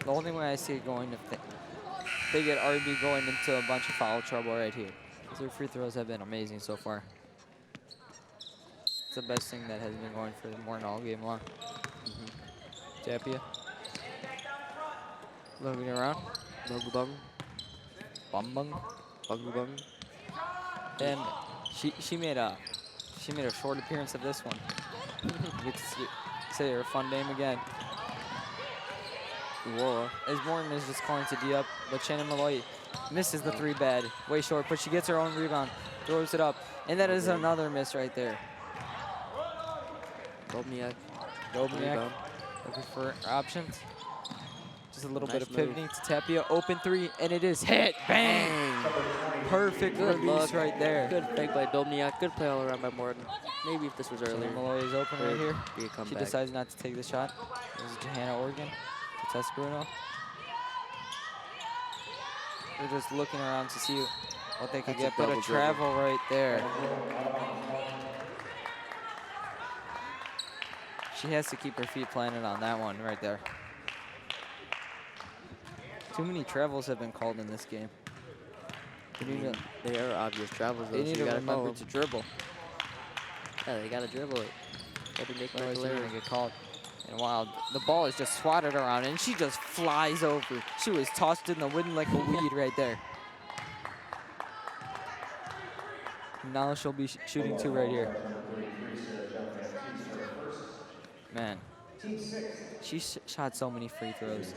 The only way I see it going if they get RB going into a bunch of foul trouble right here. Their free throws have been amazing so far. It's the best thing that has been going for Morton all game long. Tapia. Looking around. Bungu bung. Bum bung. Bungu bung. And she made a short appearance of this one. You get to say her fun name again. Whoa. As Morton is just calling to D up, but Shannon Malloy misses the 3 bad. Way short, but she gets her own rebound. Throws it up. And that is another miss right there. Dobniak. Dobniak looking for options. Just a little bit Nice of pivoting to Tapia. Open 3, and it is hit. Bang! perfect Good release look. right there. Good fake by Dobniak. Good play all around by Morton. Maybe if this was earlier. Malloy is open right here. Be a She comeback. decides not to take the shot. This is Johanna Organ to test Bruno. They're just looking around to see what they could That's a get. Bit double of travel right there. She has to keep her feet planted on that one right there. Too many travels have been called in this game. They are obvious travels, though. They need so you to gotta call remember them. to dribble. Yeah, they gotta dribble it. Gotta make Otherwise Michael they're Larry. gonna get called. And wow, the ball is just swatted around and she just flies over. She was tossed in the wind like a weed right there. Now she'll be shooting 2 right here. Man, she shot so many free throws.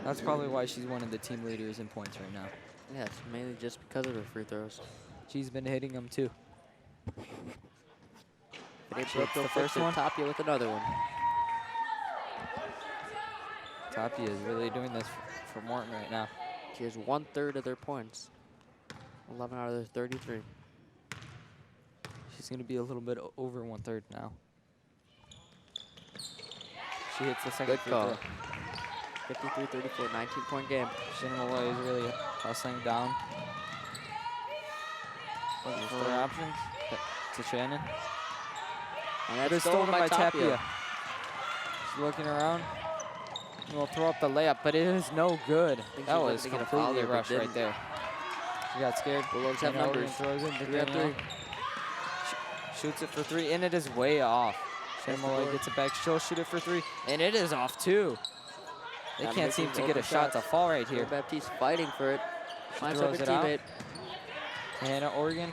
That's probably why she's one of the team leaders in points right now. Yeah, it's mainly just because of her free throws. She's been hitting them too. She hits the first one. Tapia with another one. Tapia is really doing this for Morton right now. She has 1/3 of their points. 11 out of their 33. She's going to be a little bit over 1/3 now. She hits the second Good free call. throw. 53-34, 19-point game. Shannon Malloy is really hustling down. Looking for her options to Shannon. And It that's is stolen by Tapia. She's looking around. We'll throw up the layup, but it is no good. That was to get a foul completely there, but rushed right didn't. there. She got scared. Bulldogs have Shannon Organ numbers. throws it. 3 on 3. Shoots it for 3, and it is way off. Shannon That's the Malloy board. gets it back. She'll shoot it for 3, and it is off too. They Not can't seem making to get a open shot to shots. fall right here. Baptiste fighting for it. Finds throws her it out. teammate. Hannah Organ,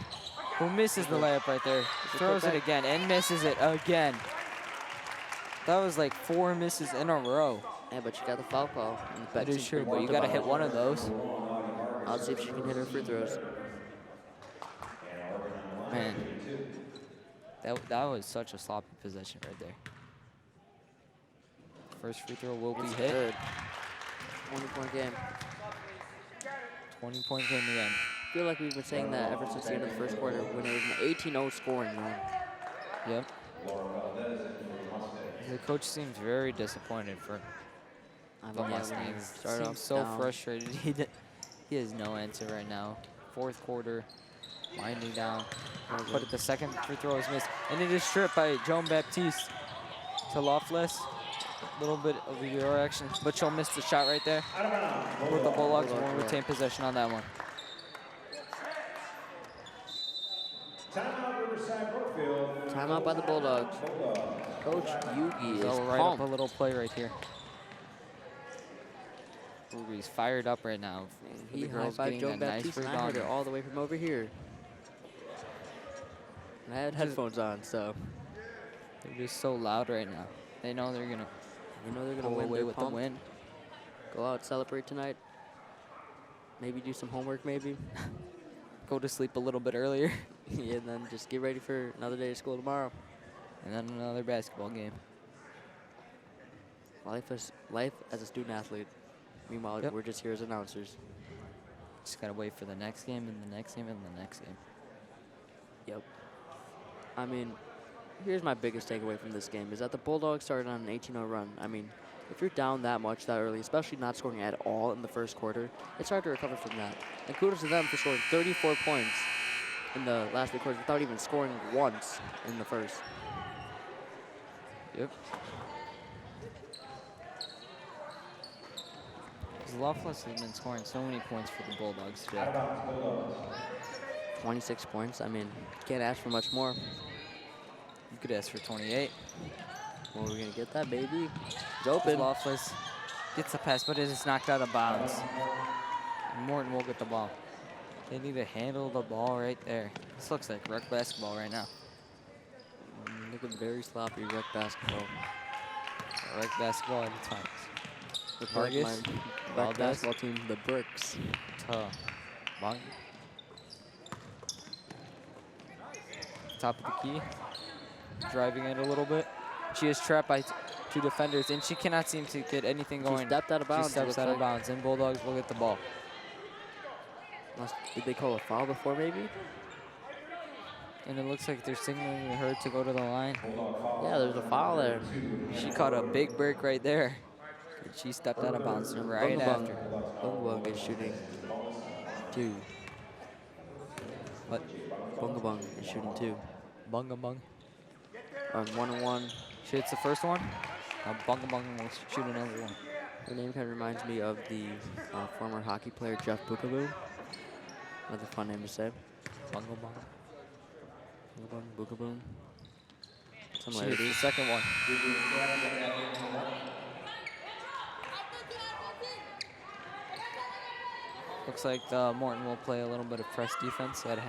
who misses the layup right there. Throws it putback. again and misses it again. That was like 4 misses in a row. Yeah, but she got the foul call. And That is Baptiste true, brings but up you the got to ball. hit one of those. I'll see if she can hit her free throws. Man, that was such a sloppy possession right there. First free throw will be It's hit. good. 20-point game. 20-point game again. I feel like we've been saying that ever since the end of the first quarter when it was an 18-0 scoring run. Yep. The coach seems very disappointed for I mean, the yeah, when you Mustangs. start Seems off so down, frustrated. He has no answer right now. Fourth quarter, winding down. But the second free throw is missed. And it is stripped by Joan Baptiste to Loftless. A little bit of a Euro action, but she'll miss the shot right there. With the Bulldogs won't retain possession on that one. Timeout, Riverside Brookfield. Timeout by the Bulldogs. Coach Yugi is They'll write up a pumped. little play right here. He's fired up right now. He The girls high-fived getting Joe a nice Baptiste, and I rebound. heard it all the way from over here. And I had headphones on, so They're just so loud right now. They know they're gonna you know they're go gonna win. away They're with the pumped. win. Go out, celebrate tonight. Maybe do some homework, maybe. Go to sleep a little bit earlier. Yeah, and then just get ready for another day of school tomorrow. And then another basketball game. Life as a student athlete. Meanwhile, Yep. we're just here as announcers. Just gotta wait for the next game and the next game and the next game. Yep. I mean, here's my biggest takeaway from this game is that the Bulldogs started on an 18-0 run. I mean, if you're down that much that early, especially not scoring at all in the first quarter, it's hard to recover from that. And kudos to them for scoring 34 points in the last 3 quarters without even scoring once in the first. Yep. Loftless has been scoring so many points for the Bulldogs today. 26 points. I mean, can't ask for much more. You could ask for 28. Well, we're going to get that, baby. It's open. Loftless gets the pass, but it is knocked out of bounds. And Morton will get the ball. They need to handle the ball right there. This looks like rec basketball right now. Looking very sloppy rec basketball. Rec basketball at its finest. The Vargas, rec Valdez. basketball team, the Bricks. Bang. Top of the key. Driving it a little bit. She is trapped by 2 defenders, and she cannot seem to get anything going. She stepped out of bounds. She steps it out of looks like. bounds, and Bulldogs will get the ball. Did they call a foul before, maybe? And it looks like they're signaling her to go to the line. Yeah, there's a foul there. She caught a big break right there. And she stepped out of bounds right after. Bungabung is shooting 2. What? Bungabung is shooting 2. Bunga Bung. 1-1. She hits the first one. Now Bunga Bung will shoot another one. Her name kind of reminds me of the former hockey player Jeff Bookaboo. Another fun name to say. Bunga Bung. Bookaboom. She hits the second one. Looks like Morton will play a little bit of press defense. Let's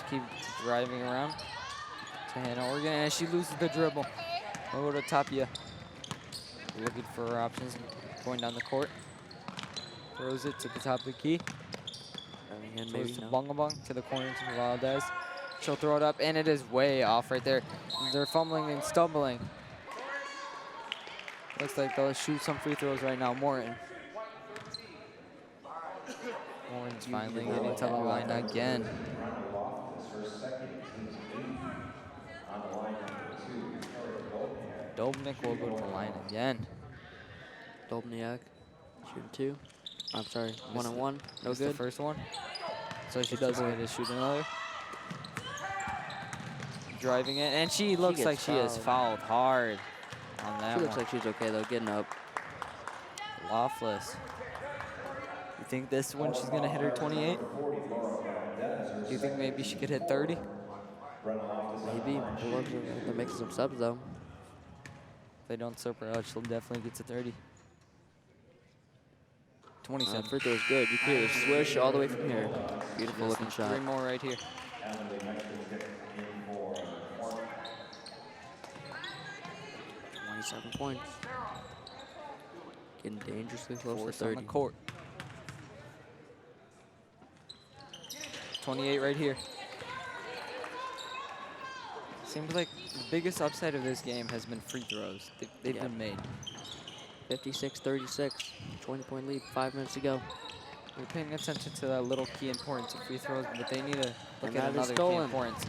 keep driving around to Hannah Oregon, and she loses the dribble. Over to Tapia. Looking for her options, going down the court. Throws it to the top of the key. Throws to Bungabung to the corner to Valdez. She'll throw it up, and it is way off right there. They're fumbling and stumbling. Looks like they'll shoot some free throws right now. Morton's finally getting to the line again. Dobnik will go to the line again. Dobniak shooting 2. I'm sorry, 1-on-1. No good. The first one. So she does get to shoot another. Driving it, and she looks like she is fouled hard on that one. She looks like she's okay though, getting up. Loftless. You think this one she's gonna hit her 28? Do you think maybe she could hit 30? Maybe. They're making some subs though. If they don't sub her out, she'll definitely get to 30. 27. Free throw is good. You can hear the swish all the way from here. Beautiful looking shot. 3 more right here. 27 points. Getting dangerously close to 30. On the court. 28 right here. Seems like the biggest upside of this game has been free throws. They've been made. 56-36. 20-point lead. 5 minutes to go. We're paying attention to that little key importance of free throws, but they need to look at And that is another key stolen. importance.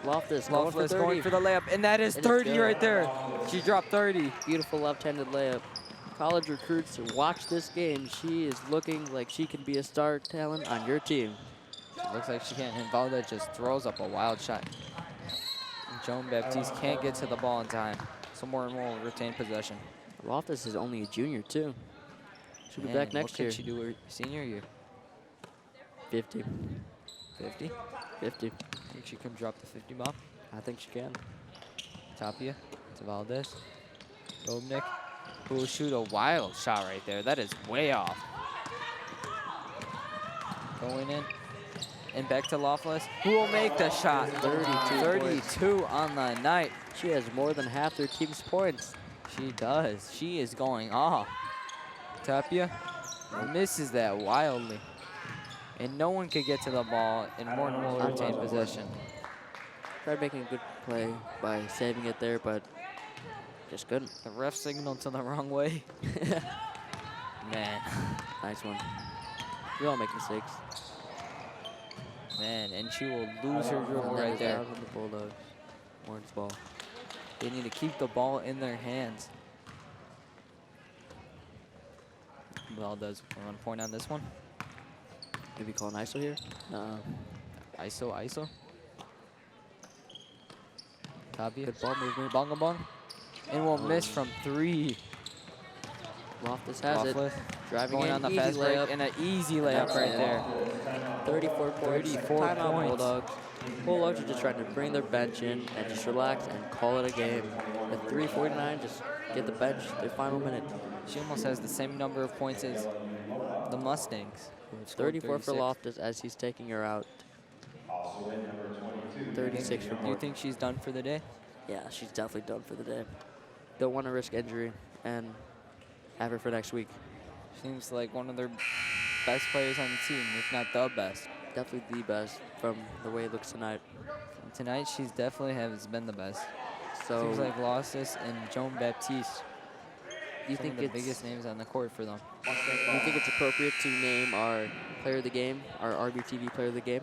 Loftus Going for the layup, and that is It is 30 good. right there. She dropped 30. Beautiful left-handed layup. College recruits, watch this game. She is looking like she can be a star talent on your team. It looks like she can't, and Valda just throws up a wild shot. And Joan Baptiste can't get to the ball in time, so Morton will retain possession. Loftus is only a junior too. She'll be back next year. What can she do her senior year? 50. 50? 50. Think she can drop the 50 bomb? I think she can. Tapia to Valdez. Dobnik, who will shoot a wild shot right there. That is way off. Going in. And back to Loftless, who will make the shot. 32 on the night. She has more than half their team's points. She does. She is going off. Tapia misses that wildly. And no one could get to the ball, and Morton will retain possession. Tried making a good play by saving it there, but just couldn't. The ref signaled to the wrong way. Man. Nice one. We all make mistakes. Man, and she will lose her dribble right there. Out of the Bulldogs. Morton's ball. They need to keep the ball in their hands. Valdez, 1 point on this one. Maybe call an ISO here? No. ISO. Tapia. Good ball movement. Bongabong. And will miss from 3. Loftus has it. Driving going in, on the easy fast break, layup. and an easy layup right there. 34 points. 34 Timeout, points. Bulldogs. Bulldogs are just trying to bring their bench in and just relax and call it a game. At 3:49, just get the bench their final minute. She almost has the same number of points as the Mustangs. 34 for Loftus as he's taking her out. 36 for Do you Morton. think she's done for the day? Yeah, she's definitely done for the day. Don't want to risk injury and have her for next week. Seems like one of their best players on the team, if not the best. Definitely the best from the way it looks tonight. And tonight, she's definitely has been the best. So Seems like Losses and Joan Baptiste you Some think of the it's biggest names on the court for them. do you think it's appropriate to name our player of the game, our RBTV player of the game?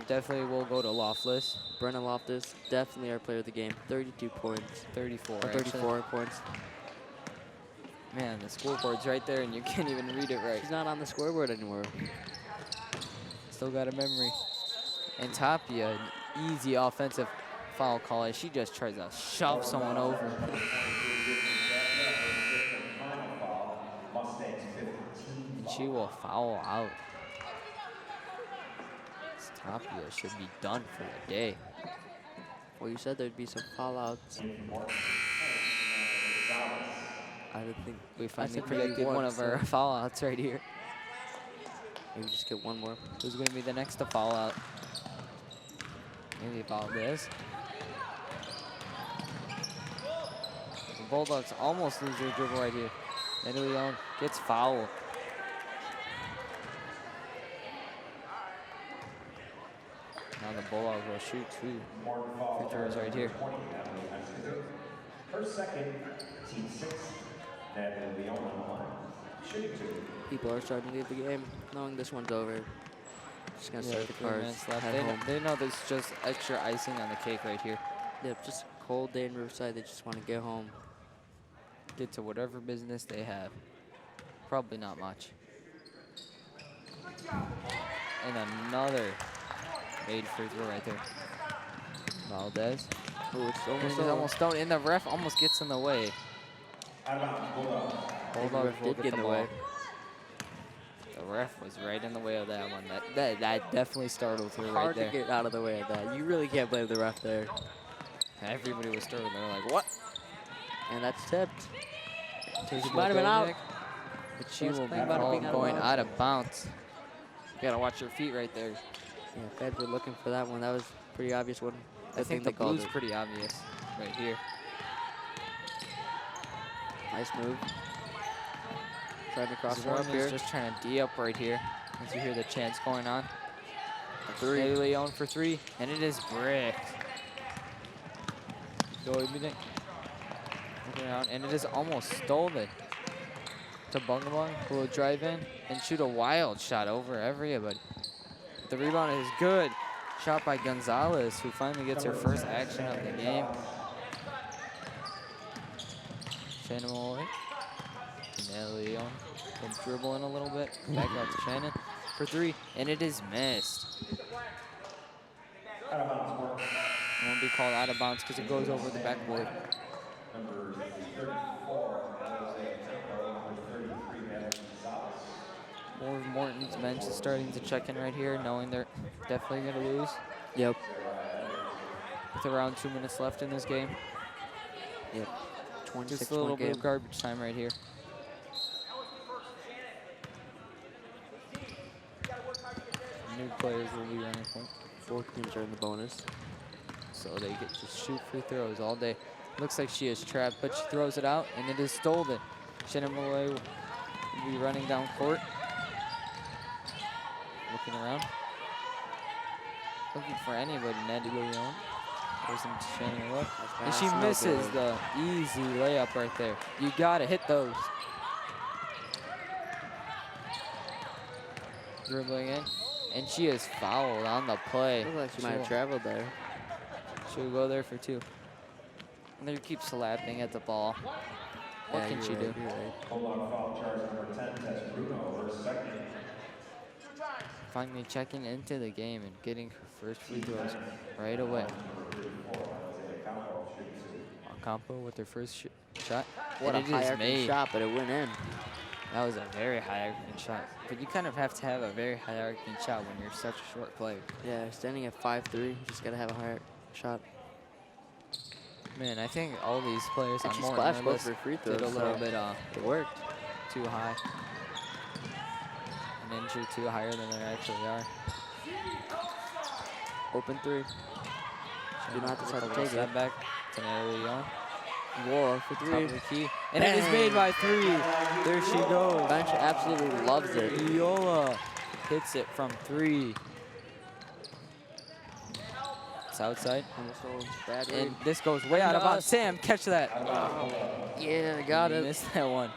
Definitely will go to Loftless. Brenna Loftus, definitely our player of the game. 32 points. 34. Or 34 points. Man, the scoreboard's right there, and you can't even read it right. She's not on the scoreboard anymore. Still got a memory. And Tapia, an easy offensive foul call as she just tries to shove someone over. And she will foul out. This Tapia should be done for the day. Well, you said there'd be some fallouts. I didn't think We finally said maybe predicted one one, of our foul outs right here. maybe just get one more. Who's going to be the next to foul out? Maybe Valdez. The Bulldogs almost lose their dribble right here. Natalie Leon gets fouled. Now the Bulldogs will shoot 2 free throws right here. Her second, team 6, Natalie Leon on the line. Shooting 2. People are starting to leave the game, knowing this one's over. Just gonna start the 3 cars, minutes left. head home. They know there's just extra icing on the cake right here. Yep, just a cold day in Riverside. They just want to get home. Get to whatever business they have. Probably not much. And another made free throw right there. Valdez. Oh, it's And almost it's almost stoned, and the ref almost gets in the way. Bulldogs will did get in the way. The ref was right in the way of that one. That definitely startled her right Hard there. to get out of the way of that. You really can't blame the ref there. Everybody was startled. They were like, what? And that's tipped. She might have been out. But she First will be thing about it being going out of out of bounds. You gotta watch your feet right there. Yeah, Feds were looking for that one. That was a pretty obvious one. I think the they called blue's it. pretty obvious right here. Nice move. Trying to cross one up Zorn here. is just trying to D up right here as you hear the chants going on. Three. Natalie Leon for 3, and it is bricked. Looking around, and it is almost stolen to Bungabung, who will drive in and shoot a wild shot over everybody. The rebound is good. Shot by Gonzalez, who finally gets her first action of the game. Shannon Malloy. Natalie Leon will dribble in a little bit. Back out to Shannon for 3, and it is missed. It won't be called out of bounds because it goes over the backboard. Number 34, number 33, Natalie Gonzalez. More of Morton's bench is starting to check in right here, knowing they're definitely going to lose. Yep. With around 2 minutes left in this game. Yep. 26 Just a little point bit game. of garbage time right here. New players will be running point. 4 teams are in the bonus. So they get to shoot free throws all day. Looks like she is trapped, but she throws it out, and it is stolen. Shannon Malloy will be running down court. Looking around. Looking for anybody. Natalie Leon. Goes into Shannon Malloy. And she no misses good. the easy layup right there. You gotta hit those. Dribbling in. And she is fouled on the play. Looks like she might have traveled there. She'll go there for 2. And they keep slapping at the ball. What Yeah, can she you're do? right, you're right. Bulldog foul charge number 10, Tess Bruno, her second. Finally checking into the game and getting her first free throws right away. Ocampo with her first shot. What and a it high is arcing made. shot, but it went in. That was a very high arcing shot. But you kind of have to have a very high arcing shot when you're such a short player. Yeah, standing at 5'3", you just gotta have a high shot. Man, I think all these players And on she Morton splashed on both this her free did a throws, little so bit it worked. too high. An inch or 2 higher than they actually are. Open 3. Do not decide to take Step it. back to Natalie Leon. War for Top 3. of the key. And it is made by 3. There she goes. Bench absolutely loves it. Viola hits it from 3. Steps outside. Bad And read. this goes way out of bounds. Sam, catch that. Yeah, got You it. missed that one.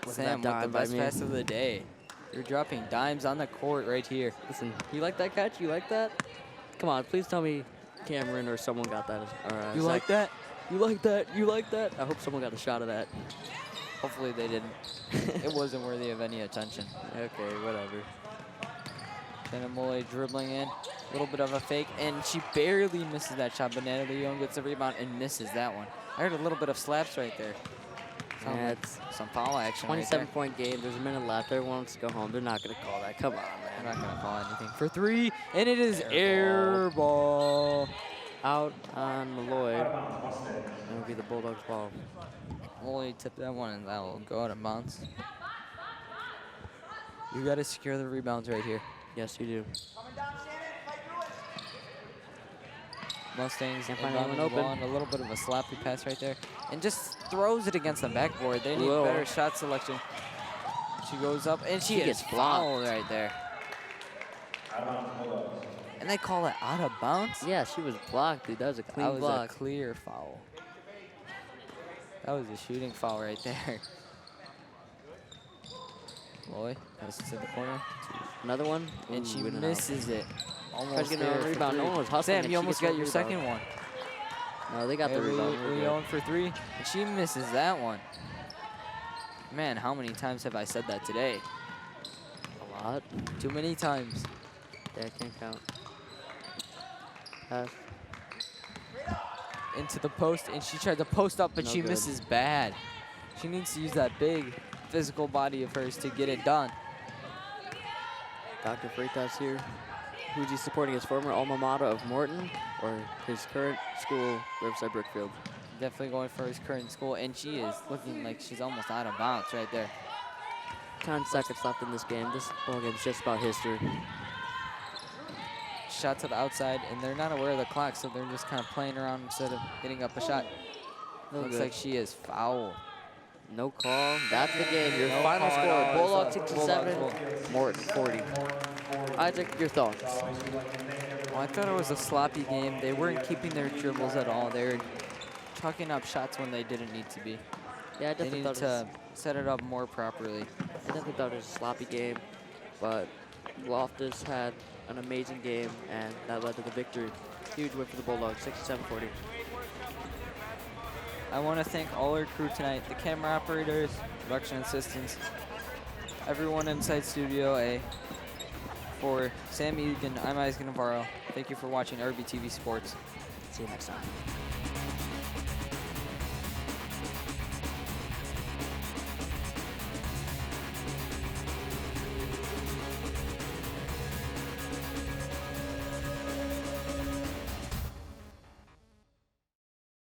Wasn't Sam that with the dime by best me. pass of the day. You're dropping dimes on the court right here. Listen, you like that catch? You like that? Come on, please tell me Cameron or someone got that. Or, You Zach. like that? You like that? You like that? I hope someone got a shot of that. Hopefully they didn't. It wasn't worthy of any attention. Okay, whatever. Shannon Mole dribbling in. A little bit of a fake, and she barely misses that shot, but Natalie Young gets the rebound and misses that one. I heard a little bit of slaps right there. Sound Yeah, like it's some foul action right there. 27-point game. There's a minute left. Everyone wants to go home. They're not going to call that. Come on, I'm man. not going to call anything for three, and it is Air air ball. Out on Malloy. That'll be the Bulldogs' ball. Molly tipped that one, and that will go out of bounds. You got to secure the rebounds right here. Yes, you do. Mustangs Can't find inbounding anyone the ball, open. and a little bit of a sloppy pass right there, and just throws it against the backboard. They need Whoa. better shot selection. She goes up, and she gets gets blocked. fouled right there. And they call it out of bounds? Yeah, she was blocked, dude. That was a clean That was block. a clear foul. That was a shooting foul right there. Loy passes to the corner, Another one. and Ooh, she in and out. misses it. Tried Almost to get there another for rebound. three. No one was hustling. Sam, and you she almost gets got your another second rebound. one. No, they got the rebound. We're good. Leon for three, and she misses that one. Man, how many times have I said that today? A lot. Too many times. Yeah, I can't count. Pass. Into the post, and she tried to post up, but No she good. misses bad. She needs to use that big physical body of hers to get it done. Dr. Freitas here. Who's he supporting? His former alma mater of Morton or his current school, Riverside Brookfield? Definitely going for his current school, and she is looking like she's almost out of bounds right there. 10 seconds left in this game. This ball game is just about history. Shot to the outside, and they're not aware of the clock, so they're just kind of playing around instead of getting up a shot. No Looks good. like she is foul. No call. That's the game. Your No final call at score: all. Bulldogs It's a 67, Bulldogs Morton 40. Isaac, your thoughts? Well, I thought it was a sloppy game. They weren't keeping their dribbles at all. They were chucking up shots when they didn't need to be. Yeah, I They definitely needed thought it to set it up more properly. was a sloppy game, but Loftus had an amazing game, and that led to the victory. Huge win for the Bulldogs, 67-40. I want to thank all our crew tonight, the camera operators, production assistants, everyone inside Studio A. For Sam Egan, I'm Isaac Navarro. Thank you for watching RBTV Sports. See you next time.